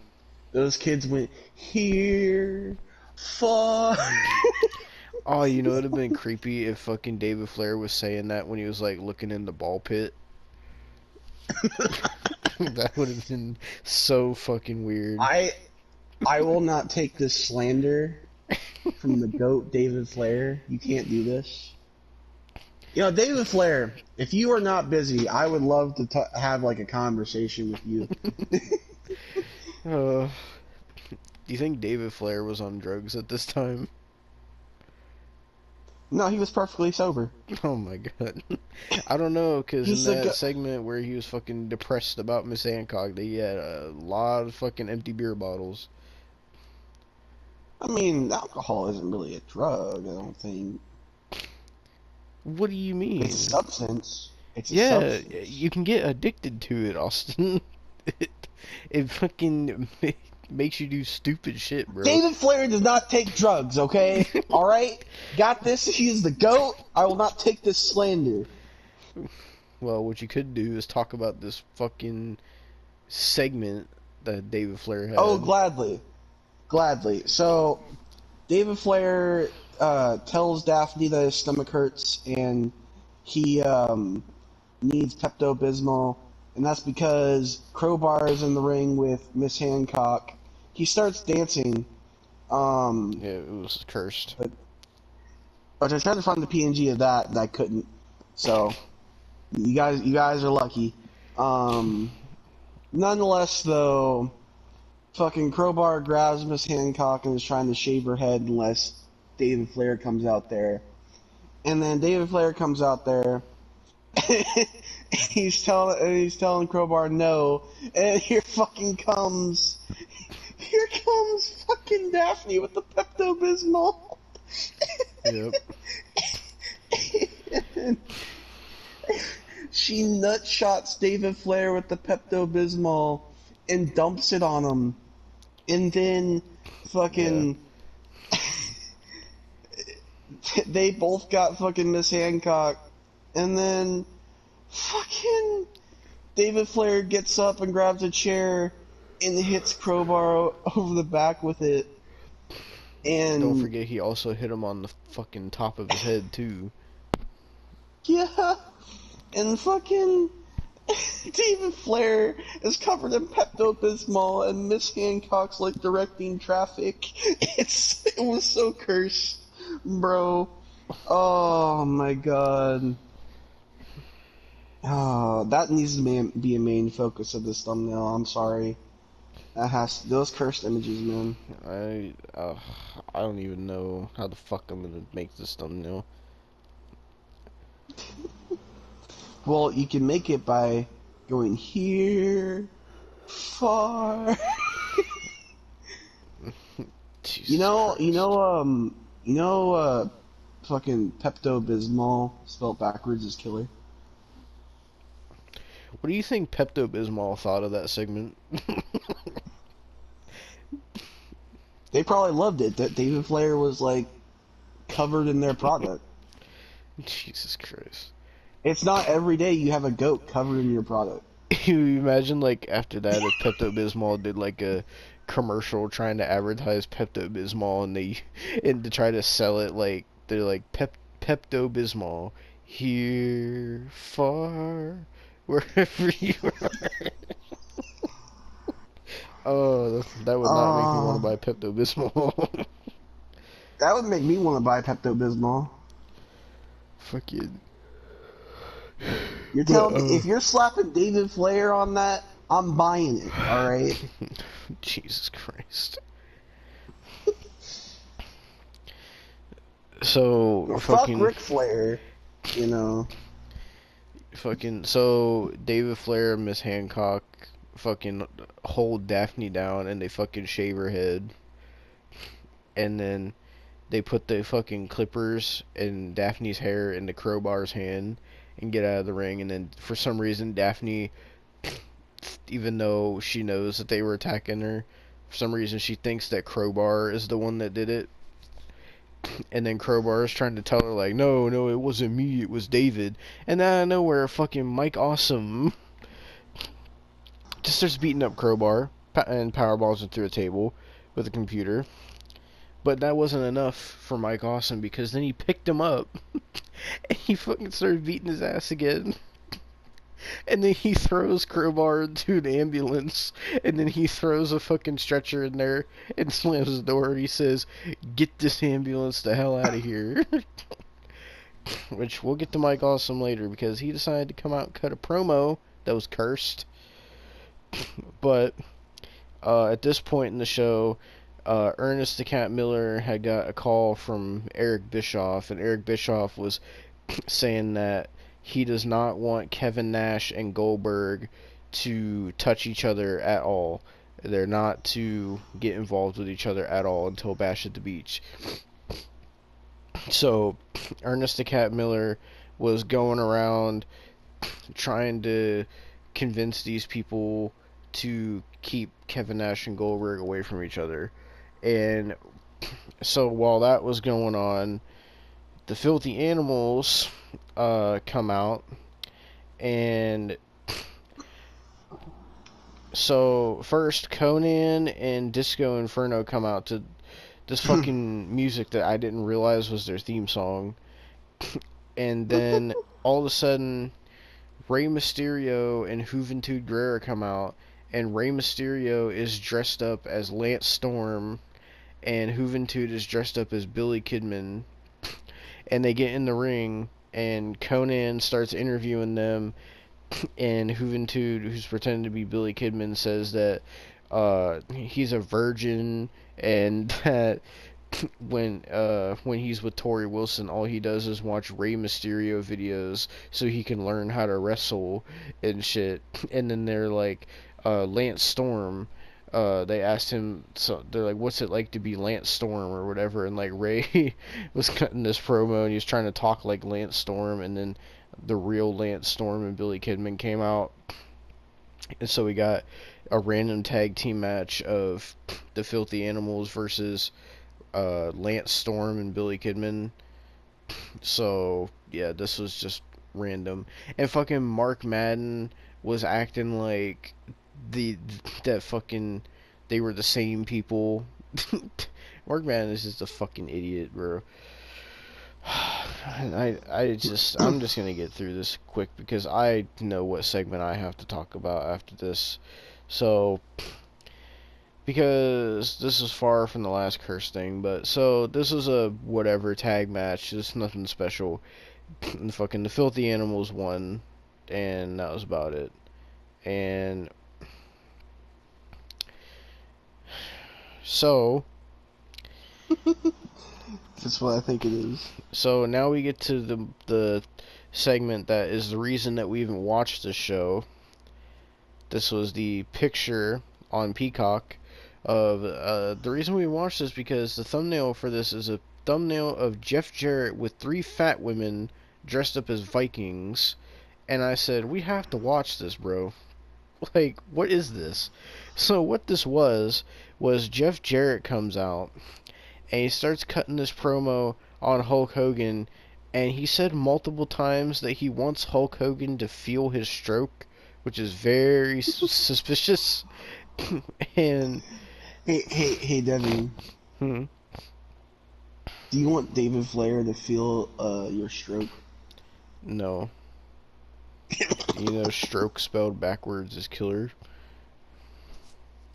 Those kids went here, far. Oh, you know, it would have been creepy if fucking David Flair was saying that when he was, like, looking in the ball pit. That would have been so fucking weird. I will not take this slander from the GOAT, David Flair. You can't do this. You know, David Flair, if you are not busy, I would love to have, like, a conversation with you. Do you think David Flair was on drugs at this time? No, he was perfectly sober. Oh my god. I don't know, because in that segment where he was fucking depressed about Miss Hancock, he had a lot of fucking empty beer bottles. I mean, alcohol isn't really a drug, I don't think. What do you mean? It's a substance. It's a substance. You can get addicted to it, Austin. It fucking makes you do stupid shit, bro. David Flair does not take drugs, okay? Alright? Got this? He is the GOAT. I will not take this slander. Well, what you could do is talk about this fucking segment that David Flair had. Oh, gladly. Gladly. So, David Flair tells Daphne that his stomach hurts and he needs Pepto-Bismol, and that's because Crowbar is in the ring with Miss Hancock. He starts dancing. Yeah, it was cursed. But I tried to find the PNG of that, and I couldn't. So, you guys are lucky. Nonetheless, though, fucking Crowbar grabs Miss Hancock and is trying to shave her head unless David Flair comes out there. And then David Flair comes out there. he's telling Crowbar no, and here comes fucking Daphne with the Pepto-Bismol. Yep. She nutshots David Flair with the Pepto-Bismol and dumps it on him, and then fucking they both got fucking Miss Hancock, and then fucking David Flair gets up and grabs a chair and hits Crowbar over the back with it. And don't forget, he also hit him on the fucking top of his head too. Yeah, and fucking David Flair is covered in Pepto-Bismol, and Miss Hancock's like directing traffic. It was so cursed, bro. Oh my god. Oh, that needs to be a main focus of this thumbnail. I'm sorry. Those cursed images, man. I don't even know how the fuck I'm gonna make this thumbnail. Well, you can make it by going here, far. Fucking Pepto-Bismol spelled backwards is killer. What do you think Pepto-Bismol thought of that segment? They probably loved it. That David Flair was like covered in their product. Jesus Christ. It's not every day you have a goat covered in your product. You imagine, like, after that, if Pepto-Bismol did, like, a commercial trying to advertise Pepto-Bismol, and to try to sell it, like, they're like, Pepto-Bismol, here, far, wherever you are. Oh, that would not make me want to buy Pepto-Bismol. That would make me want to buy Pepto-Bismol. Fuck it. You're But telling me if you're slapping David Flair on that, I'm buying it. All right. Jesus Christ. So Well, fuck fucking Ric Flair. You know. so David Flair and Miss Hancock fucking hold Daphne down and they fucking shave her head. And then they put the fucking clippers in Daphne's hair in the crowbar's hand and get out of the ring. And then for some reason Daphne, even though she knows that they were attacking her, for some reason she thinks that Crowbar is the one that did it. And then Crowbar is trying to tell her like, no, it wasn't me, it was David. And out of nowhere, fucking Mike Awesome just starts beating up Crowbar and powerballs him through a table with a computer. But that wasn't enough for Mike Awesome because then he picked him up and he fucking started beating his ass again. And then he throws Crowbar into an ambulance, and then he throws a fucking stretcher in there and slams the door and he says, "Get this ambulance the hell out of here." Which we'll get to Mike Awesome later because he decided to come out and cut a promo that was cursed. But at this point in the show, Ernest the Cat Miller had got a call from Eric Bischoff, and Eric Bischoff was saying that he does not want Kevin Nash and Goldberg to touch each other at all. They're not to get involved with each other at all until Bash at the Beach. So, Ernest the Cat Miller was going around trying to convince these people to keep Kevin Nash and Goldberg away from each other. And so while that was going on, the Filthy Animals come out, and so first Conan and Disco Inferno come out to this fucking music that I didn't realize was their theme song. And then all of a sudden Rey Mysterio and Juventud Guerrera come out, and Rey Mysterio is dressed up as Lance Storm and Juventud is dressed up as Billy Kidman. And they get in the ring and Conan starts interviewing them, and Juventud, who's pretending to be Billy Kidman, says that he's a virgin and that when he's with Tori Wilson, all he does is watch Rey Mysterio videos so he can learn how to wrestle and shit. And then they're like, Lance Storm. They asked him, so they're like, "What's it like to be Lance Storm or whatever?" And like Ray was cutting this promo and he was trying to talk like Lance Storm, and then the real Lance Storm and Billy Kidman came out, and so we got a random tag team match of the Filthy Animals versus Lance Storm and Billy Kidman. So yeah, this was just random, and fucking Mark Madden was acting like that fucking they were the same people. Mark Madden is just a fucking idiot, bro. I'm just gonna get through this quick because I know what segment I have to talk about after this. So, because this is far from the last curse thing, but so this was a whatever tag match, just nothing special. And fucking the Filthy Animals won, and that was about it. And so That's what I think it is. So now we get to the segment that is the reason that we even watched this show. This was the picture on Peacock of the reason we watched this because the thumbnail for this is a thumbnail of Jeff Jarrett with 3 fat women dressed up as Vikings, and I said, we have to watch this, bro. Like, what is this? So what this was Jeff Jarrett comes out and he starts cutting this promo on Hulk Hogan, and he said multiple times that he wants Hulk Hogan to feel his stroke, which is very suspicious. And hey, Devon. hmm, Do you want David Flair to feel your stroke? no. You know, stroke spelled backwards is killer.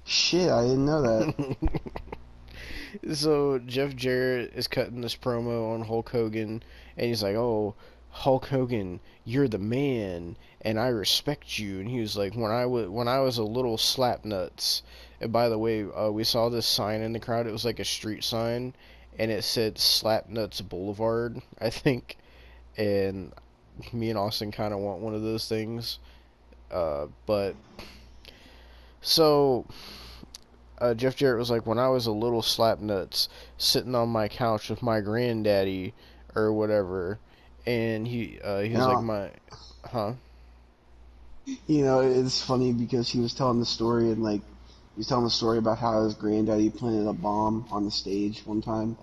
Shit, I didn't know that. So Jeff Jarrett is cutting this promo on Hulk Hogan, and he's like, "Oh, Hulk Hogan, you're the man, and I respect you. And he was like, when I was a little slapnuts. And by the way, we saw this sign in the crowd. It was like a street sign, and it said Slapnuts Boulevard, I think. And me and Austin kind of want one of those things. But so Jeff Jarrett was like, when I was a little slapnuts, sitting on my couch with my granddaddy or whatever, and he was like, Now, my, huh? it's funny because he was telling the story and like he was telling the story about how his granddaddy planted a bomb on the stage one time.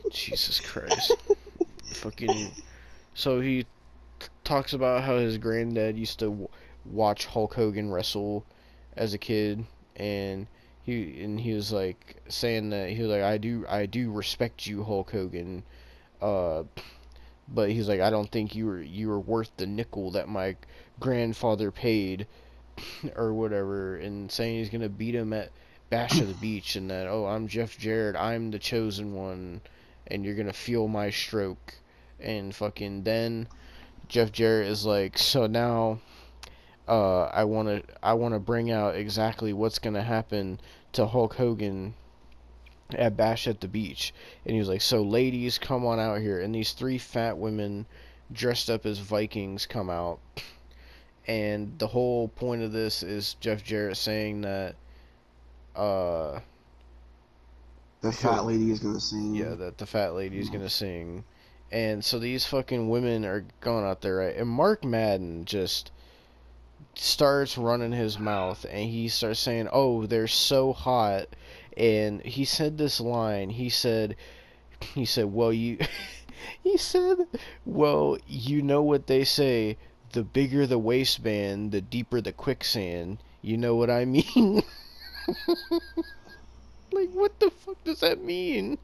Jesus Christ. Fucking. So he talks about how his granddad used to watch Hulk Hogan wrestle as a kid, and he was like saying that he was like, I do respect you, Hulk Hogan, uh, but he's like, I don't think you were worth the nickel that my grandfather paid or whatever, and saying he's gonna beat him at Bash of the Beach, and that, oh, I'm Jeff Jarrett, I'm the chosen one, and you're gonna feel my stroke. And fucking then Jeff Jarrett is like, so now I wanna bring out exactly what's gonna happen to Hulk Hogan at Bash at the Beach. And he was like, so ladies, come on out here. And these three fat women dressed up as Vikings come out. And the whole point of this is Jeff Jarrett saying that uh The fat lady is gonna yeah, sing. that the fat lady is gonna sing. And so these fucking women are going out there, right? And Mark Madden just starts running his mouth and he starts saying, oh, they're so hot. And he said this line. He said, well, you he said, well, you know what they say, the bigger the waistband, the deeper the quicksand. You know what I mean? Like, what the fuck does that mean?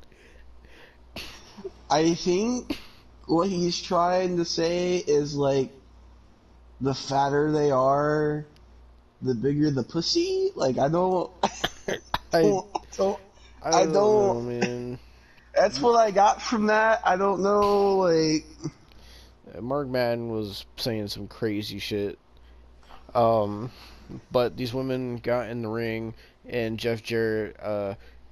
I think what he's trying to say is like the fatter they are, the bigger the pussy. Like I don't, I don't, I I don't know, don't. man. That's what I got from that. I don't know. Like Mark Madden was saying some crazy shit. Um, but these women got in the ring, and Jeff Jarrett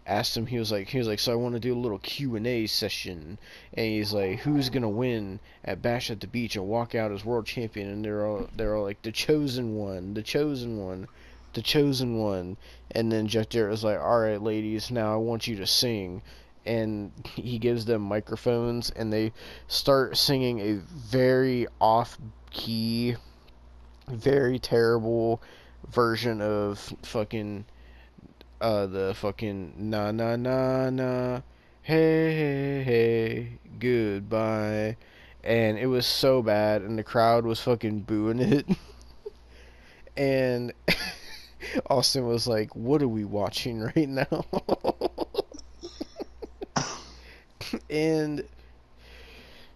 asked him. He was like, so I want to do a little Q&A session, and he's like, who's gonna win at Bash at the Beach and walk out as world champion? And they're all like, the chosen one, the chosen one, the chosen one. And then Jeff Jarrett was like, all right, ladies, now I want you to sing. And he gives them microphones, and they start singing a very off key, very terrible version of fucking the fucking na na na na hey hey hey goodbye. And it was so bad, and the crowd was fucking booing it. And Austin was like, what are we watching right now? And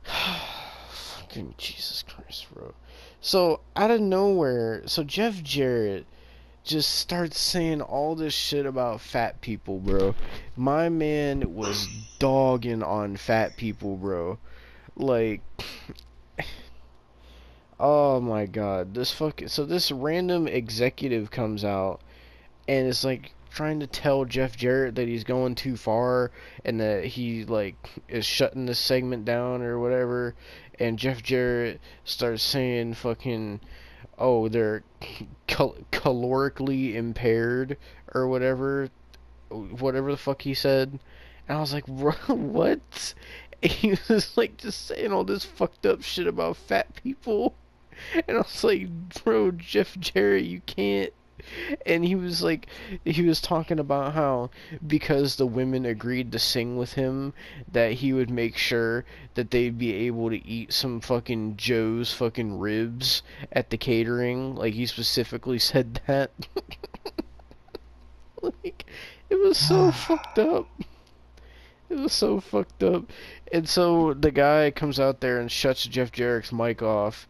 fucking Jesus Christ, bro. So out of nowhere, so Jeff Jarrett just starts saying all this shit about fat people, bro. My man was dogging on fat people, bro. Like, oh my god, this fucking, so this random executive comes out and is like trying to tell Jeff Jarrett that he's going too far and that he like is shutting this segment down or whatever. And Jeff Jarrett starts saying fucking, oh, they're calorically impaired or whatever the fuck he said. And I was like, what? And he was like just saying all this fucked up shit about fat people. And I was like, bro, Jeff Jarrett, you can't. And he was like, he was talking about how because the women agreed to sing with him, that he would make sure that they'd be able to eat some fucking Joe's fucking ribs at the catering. Like, he specifically said that. Like, it was so fucked up. It was so fucked up. And so the guy comes out there and shuts Jeff Jarrett's mic off,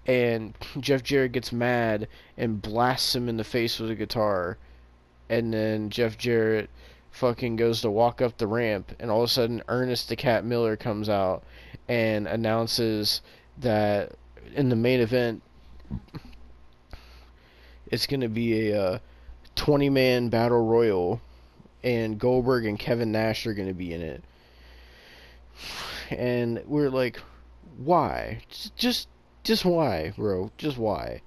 and Jeff Jarrett gets mad and blasts him in the face with a guitar. And then Jeff Jarrett fucking goes to walk up the ramp, and all of a sudden Ernest the Cat Miller comes out and announces that in the main event it's going to be a 20-man battle royal, and Goldberg and Kevin Nash are going to be in it. And we're like, why? Just why, bro? Just why?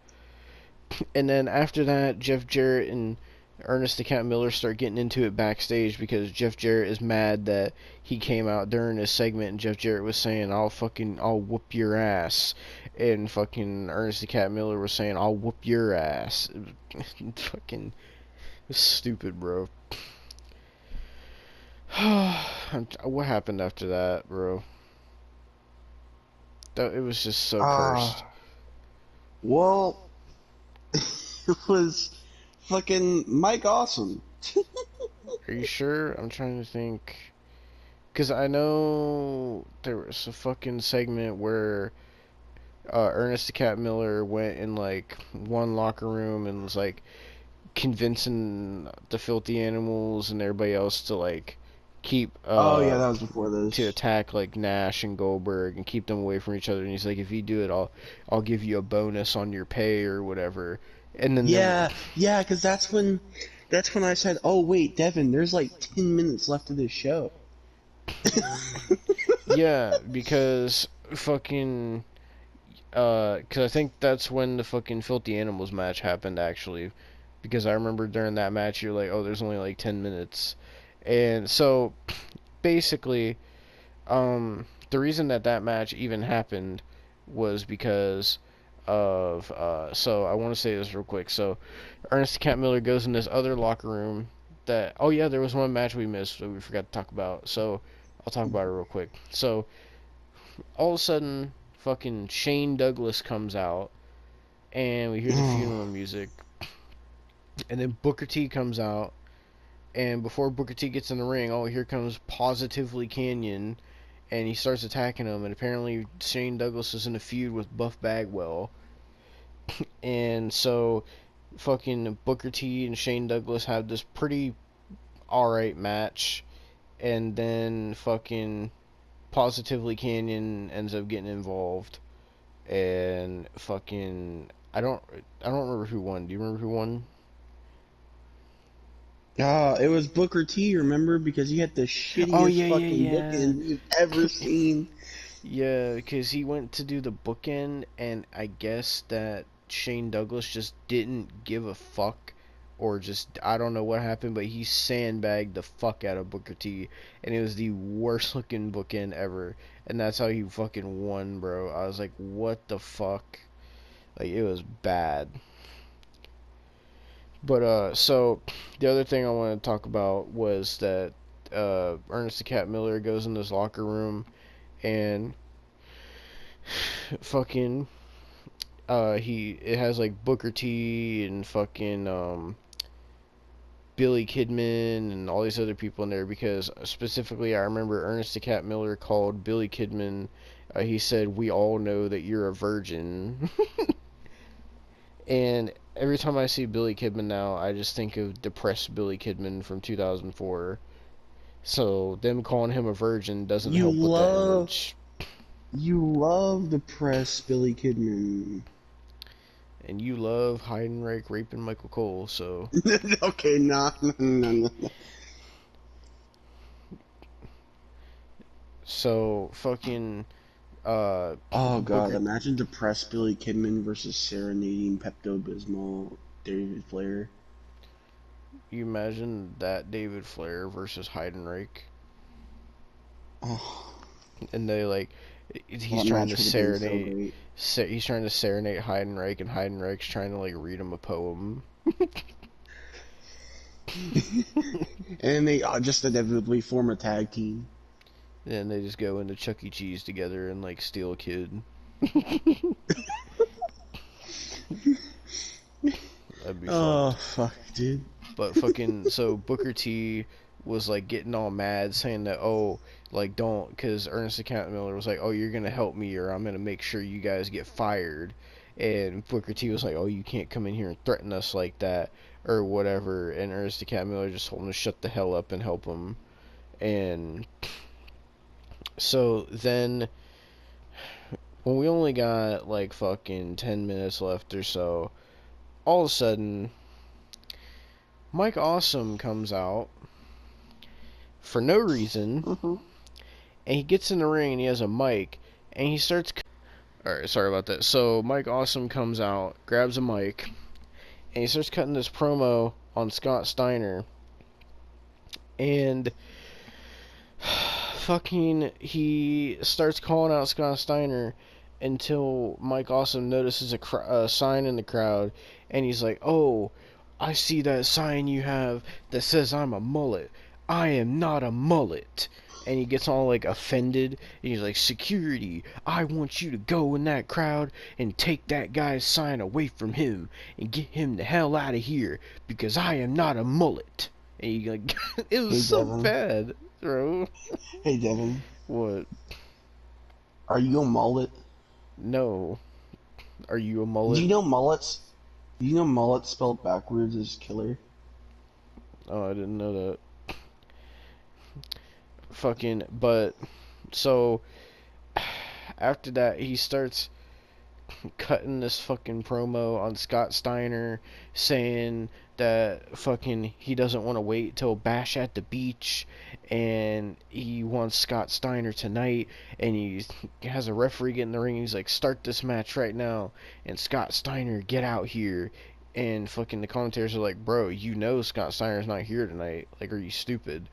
And then after that, Jeff Jarrett and Ernest the Cat Miller start getting into it backstage because Jeff Jarrett is mad that he came out during this segment and Jeff Jarrett was saying, I'll whoop your ass. And fucking Ernest the Cat Miller was saying, I'll whoop your ass. Fucking stupid, bro. What happened after that, bro? It was just so cursed. Well, it was fucking Mike Awesome. Are you sure? I'm trying to think. Because I know there was a fucking segment where Ernest the Cat Miller went in like one locker room and was like convincing the Filthy Animals and everybody else to like keep oh yeah, that was before this, to attack like Nash and Goldberg and keep them away from each other. And he's like, if you do it, I'll give you a bonus on your pay or whatever. And then yeah, because that's when I said, oh wait, Devon, there's like 10 minutes left of this show. Yeah, because fucking because I think that's when the fucking Filthy Animals match happened actually. Because I remember during that match you're like, oh, there's only like 10 minutes. And so basically the reason that match even happened was because of so I want to say this real quick. So Ernest Cat Miller goes in this other locker room that, oh yeah, there was one match we missed that we forgot to talk about. So I'll talk about it real quick. So all of a sudden fucking Shane Douglas comes out and we hear the funeral music, and then Booker T comes out, and before Booker T gets in the ring, oh, here comes Positively Canyon, and he starts attacking him, and apparently Shane Douglas is in a feud with Buff Bagwell. And so fucking Booker T and Shane Douglas have this pretty alright match, and then fucking Positively Canyon ends up getting involved, and fucking I don't remember who won. Do you remember who won? It was Booker T, remember? Because he had the shittiest fucking bookend you've ever seen. Yeah, because he went to do the bookend, and I guess that Shane Douglas just didn't give a fuck, or just, I don't know what happened, but he sandbagged the fuck out of Booker T, and it was the worst looking bookend ever, and that's how he fucking won, bro. I was like, what the fuck? Like, it was bad. But, so, the other thing I wanted to talk about was that, Ernest the Cat Miller goes in this locker room, and fucking, it has, like, Booker T and fucking, Billy Kidman and all these other people in there, because specifically I remember Ernest the Cat Miller called Billy Kidman, he said, we all know that you're a virgin. And every time I see Billy Kidman now, I just think of depressed Billy Kidman from 2004. So them calling him a virgin doesn't help with that image. You love depressed Billy Kidman. And you love Heidenreich raping Michael Cole, so... Okay, no. So, fucking... oh god, imagine depressed Billy Kidman versus serenading Pepto-Bismol David Flair. You imagine that David Flair versus Heidenreich? Oh. And they like... He's trying to serenade... he's trying to serenade Heidenreich, and Heidenreich's trying to, like, read him a poem. And they just inevitably form a tag team. And they just go into Chuck E. Cheese together and, like, steal a kid. That'd be fun. Oh, fuck, dude. But fucking, so Booker T was, like, getting all mad, saying that, oh, like, don't, because Ernest the Cat Miller was like, oh, you're gonna help me, or I'm gonna make sure you guys get fired. And Booker T was like, "Oh, you can't come in here and threaten us like that," or whatever. And Ernest the Cat Miller just told him to shut the hell up and help him. And so then, when we only got like fucking 10 minutes left or so, all of a sudden, Mike Awesome comes out for no reason, and he gets in the ring and he has a mic, and he starts. Alright, sorry about that. So, Mike Awesome comes out, grabs a mic, and he starts cutting this promo on Scott Steiner. And fucking, he starts calling out Scott Steiner until Mike Awesome notices a sign in the crowd, and he's like, "Oh, I see that sign you have that says I'm a mullet. I am not a mullet." And he gets all like offended, and he's like, "Security, I want you to go in that crowd and take that guy's sign away from him and get him the hell out of here because I am not a mullet." And he like, it was so bad, bro. Hey, Devon. What? Are you a mullet? No. Are you a mullet? Do you know mullets? Do you know mullet spelled backwards is killer? Oh, I didn't know that. Fucking, but, so, after that, he starts cutting this fucking promo on Scott Steiner, saying that fucking he doesn't want to wait till Bash at the Beach, and he wants Scott Steiner tonight, and he has a referee get in the ring, and he's like, "Start this match right now," and Scott Steiner, "Get out here." And fucking the commentators are like, "Bro, you know Scott Steiner's not here tonight. Like, are you stupid?"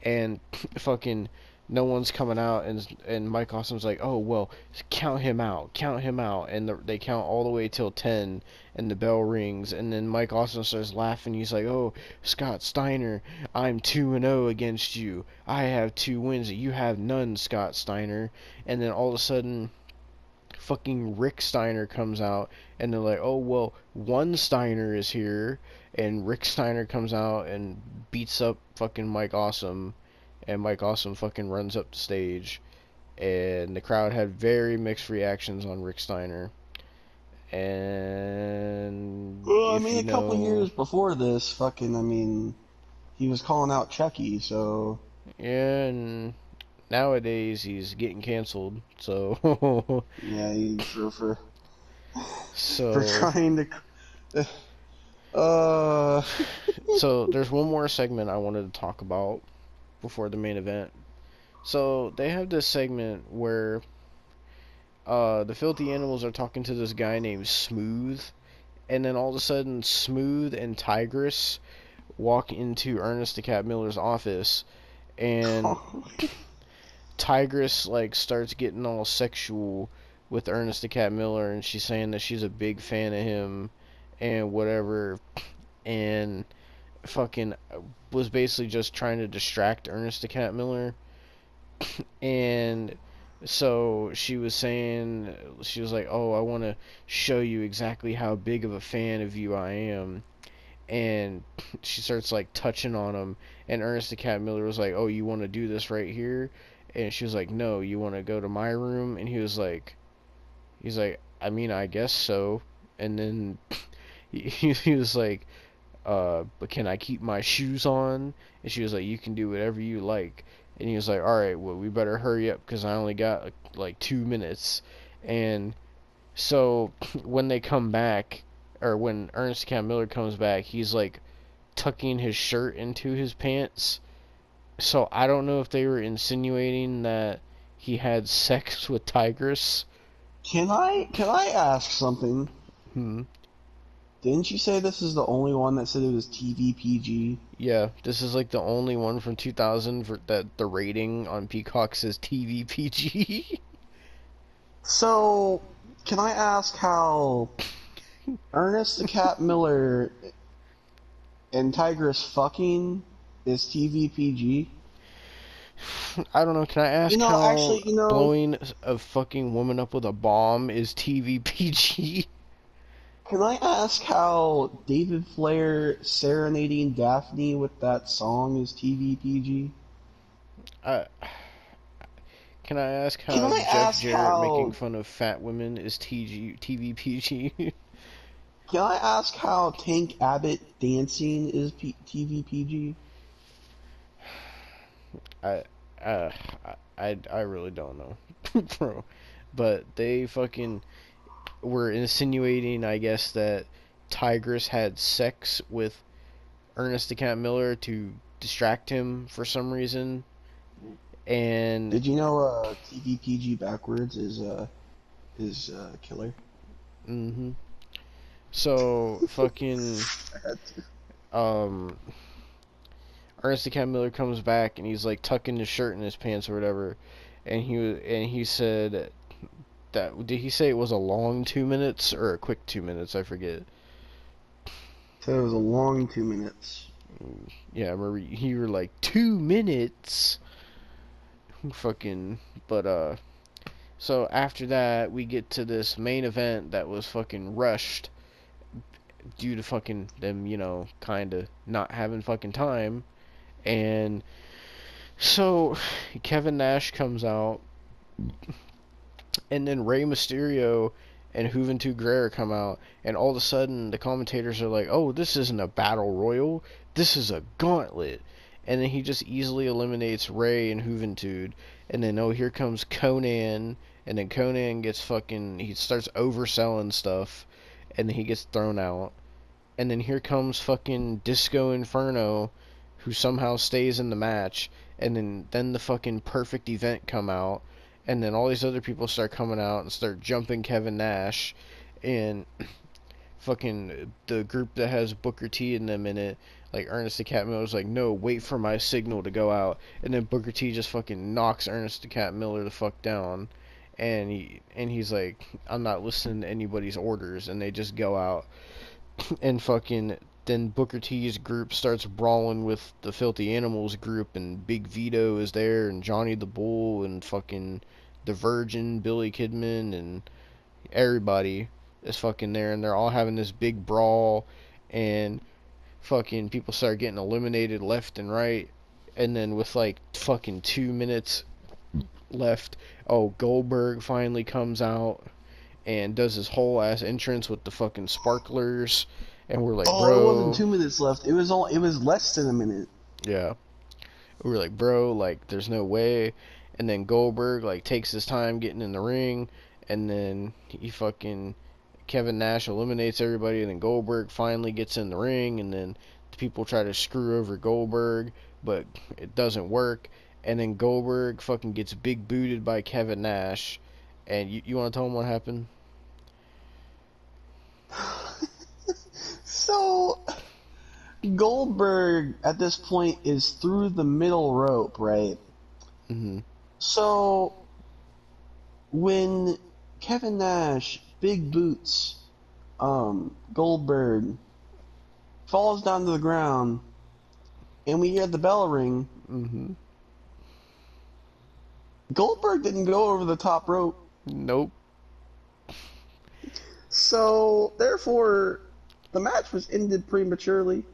And fucking no one's coming out, and Mike Awesome's like, "Oh well, count him out, and they count all the way till 10, and the bell rings, and then Mike Awesome starts laughing. He's like, "Oh, Scott Steiner, I'm 2-0 against you. I have 2 wins, you have none, Scott Steiner." And then all of a sudden, fucking Rick Steiner comes out, and they're like, "Oh well, one Steiner is here," and Rick Steiner comes out and beats up fucking Mike Awesome, and Mike Awesome fucking runs up the stage, and the crowd had very mixed reactions on Rick Steiner. And well, I mean, a couple years before this, he was calling out Chucky, so yeah, and nowadays he's getting canceled, so yeah, for so trying to so there's one more segment I wanted to talk about before the main event. So they have this segment where the Filthy Animals are talking to this guy named Smooth, and then all of a sudden Smooth and Tigress walk into Ernest the Cat Miller's office, and Tigress like starts getting all sexual with Ernest the Cat Miller, and she's saying that she's a big fan of him and whatever, and fucking was basically just trying to distract Ernest the Cat Miller. And so she was saying, she was like, "Oh, I want to show you exactly how big of a fan of you I am." And she starts like touching on him, and Ernest the Cat Miller was like, "Oh, you want to do this right here?" And she was like, "No, you want to go to my room?" And he's like, "I mean, I guess so." And then he was like, "But can I keep my shoes on?" And she was like, "You can do whatever you like." And he was like, "Alright, well, we better hurry up because I only got like 2 minutes." And so when they come back, or when Ernest Cat Miller comes back, he's like tucking his shirt into his pants. So I don't know if they were insinuating that he had sex with Tigress. Can I ask something? Didn't you say this is the only one that said it was TVPG? Yeah, this is like the only one from 2000 that the rating on Peacock says TVPG. So, can I ask how Ernest the Cat Miller and Tigress fucking is TVPG? I don't know. Can I ask blowing a fucking woman up with a bomb is TVPG? Can I ask how David Flair serenading Daphne with that song is TVPG? Can Can I ask Can how I Jeff ask Jarrett making how? fun of fat women is TVPG? Can I ask how Tank Abbott dancing is TVPG? I, uh, I really don't know, bro. But they fucking were insinuating, I guess, that Tigress had sex with Ernest the Cat Miller to distract him for some reason, and Did you know TVPG backwards is killer? mm-hmm. So fucking I had to. um Ernest the Cat Miller comes back and he's like tucking his shirt in his pants or whatever, and he said that, did he say it was a long 2 minutes or a quick 2 minutes? I forget. So it was a long 2 minutes. Yeah, I remember you were like 2 minutes. Fucking, but so after that we get to this main event that was fucking rushed due to fucking them, kind of not having fucking time, and so Kevin Nash comes out, and then Rey Mysterio and Juventud Guerrera come out, and all of a sudden the commentators are like, "Oh, this isn't a battle royal, this is a gauntlet." And then he just easily eliminates Rey and Juventud, and then oh, here comes Conan, and then Conan gets fucking, he starts overselling stuff, and then he gets thrown out, and then here comes fucking Disco Inferno, who somehow stays in the match, and then the fucking Perfect Event come out, and then all these other people start coming out and start jumping Kevin Nash, and fucking the group that has Booker T and them in it, like Ernest the Cat Miller, was like, no, wait for my signal to go out, and then Booker T just fucking knocks Ernest the Cat Miller the fuck down, and he's like, I'm not listening to anybody's orders, and they just go out, and fucking then Booker T's group starts brawling with the Filthy Animals group, and Big Vito is there, and Johnny the Bull, and fucking the Virgin, Billy Kidman, and everybody is fucking there, and they're all having this big brawl, and fucking people start getting eliminated left and right, and then with like fucking 2 minutes left, oh, Goldberg finally comes out and does his whole ass entrance with the fucking sparklers, and we're like, Oh, it wasn't bro, 2 minutes left. It was less than a minute. yeah, we were like, bro, like, there's no way. And then Goldberg like takes his time getting in the ring, and then he fucking Kevin Nash eliminates everybody, and then Goldberg finally gets in the ring, and then the people try to screw over Goldberg, but it doesn't work. And then Goldberg fucking gets big booted by Kevin Nash, and you want to tell him what happened? So Goldberg at this point is through the middle rope, right? Mm-hmm. So when Kevin Nash big boots Goldberg falls down to the ground and we hear the bell ring, Mm-hmm. Goldberg didn't go over the top rope. Nope. So therefore the match was ended prematurely.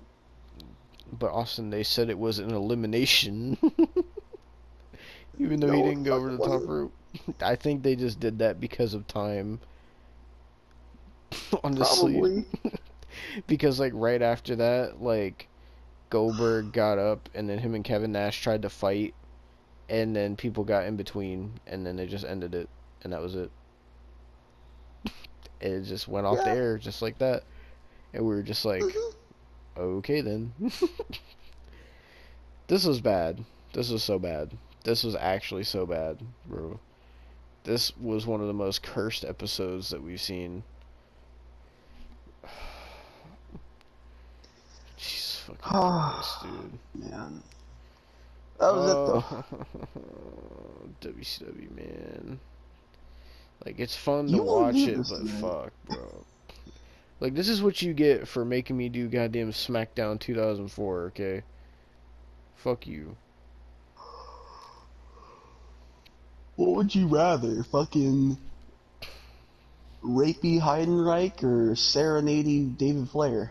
But Austin, they said it was an elimination. Even though he No, didn't the go fuck over it the top wasn't. rope. I think they just did that because of time. Honestly. Probably. Because, like, right after that, like, Goldberg got up, and then him and Kevin Nash tried to fight, and then people got in between, and then they just ended it, and that was it. It just went off the Yeah. air just like that. And we were just like, okay then. This was bad. This was so bad. This was actually so bad, bro. This was one of the most cursed episodes that we've seen. Jesus fucking Christ, dude. Man. That was it though. WCW, man. Like, it's fun to You won't watch do it, this but tonight. fuck, bro. Like, this is what you get for making me do goddamn SmackDown 2004, okay? Fuck you. What would you rather? Fucking rapey Heidenreich or serenading David Flair?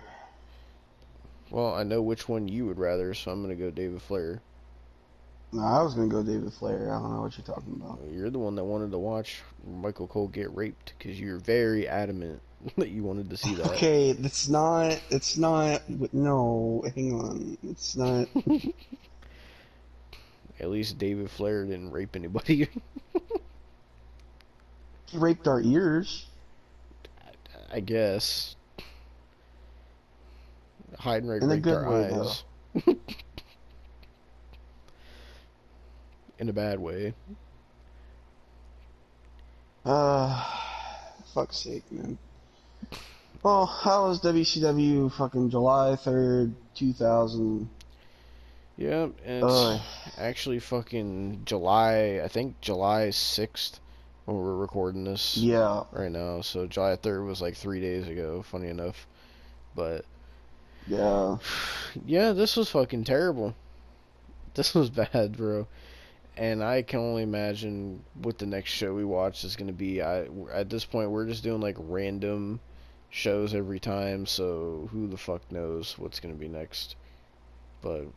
Well, I know which one you would rather, so I'm gonna go David Flair. Nah, I was gonna go David Flair. I don't know what you're talking about. You're the one that wanted to watch Michael Cole get raped because you're very adamant that you wanted to see that. Okay, it's not. It's not. No, hang on. It's not. At least David Flair didn't rape anybody. He raped our ears. I guess. Heidenreich In a raped good our way, though. eyes. In a bad way. Fuck's sake, man. Well, how was WCW fucking July 3rd, 2000? Yep, and it's actually fucking July, I think July 6th when we're recording this Yeah. right now. So July 3rd was like 3 days ago, funny enough. But Yeah. yeah, this was fucking terrible. This was bad, bro. And I can only imagine what the next show we watch is going to be. At this point, we're just doing like random shows every time, so who the fuck knows what's going to be next. But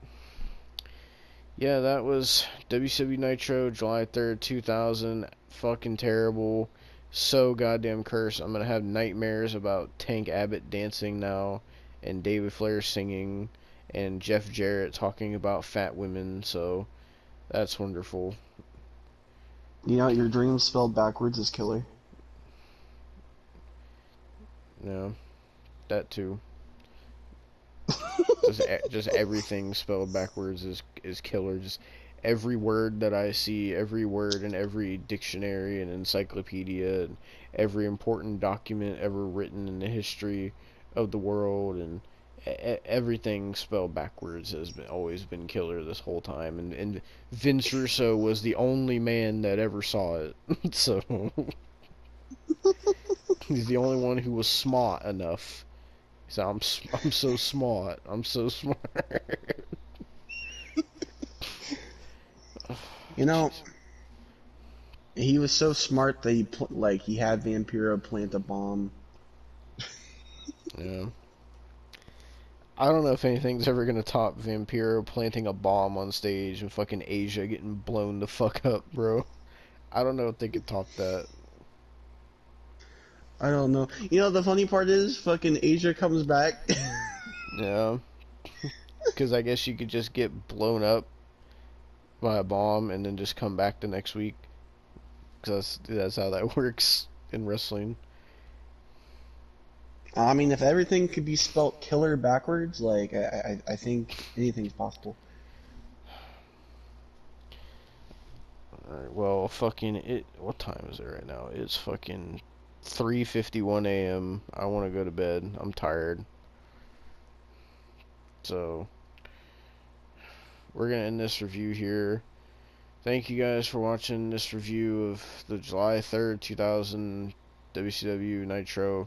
yeah, that was WCW Nitro, July 3rd, 2000. Fucking terrible. So goddamn cursed. I'm going to have nightmares about Tank Abbott dancing now, and David Flair singing, and Jeff Jarrett talking about fat women, so that's wonderful. You know, your dream spelled backwards is killer. Yeah, that too. Just everything spelled backwards is killer. Just every word that I see, every word in every dictionary and encyclopedia, and every important document ever written in the history of the world, and everything spelled backwards has always been killer this whole time. And Vince Russo was the only man that ever saw it, so he's the only one who was smart enough. So I'm so smart. I'm so smart. You know, he was so smart that he had Vampiro plant a bomb. Yeah. I don't know if anything's ever gonna top Vampiro planting a bomb on stage and fucking Asia getting blown the fuck up, bro. I don't know if they could top that. I don't know. You know, the funny part is, fucking Asia comes back. Yeah. Because I guess you could just get blown up by a bomb and then just come back the next week. Because that's how that works in wrestling. I mean, if everything could be spelt killer backwards, like, I think anything's possible. Alright, well, fucking it. What time is it right now? It's fucking 3:51 a.m. I want to go to bed. I'm tired. So, we're gonna end this review here. Thank you guys for watching this review of the July 3rd, 2000 WCW Nitro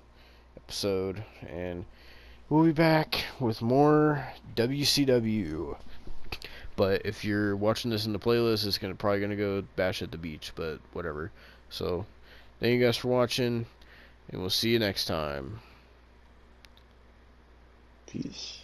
episode. And we'll be back with more WCW. But if you're watching this in the playlist, it's probably gonna go Bash at the Beach, but whatever. So, thank you guys for watching, and we'll see you next time. Peace.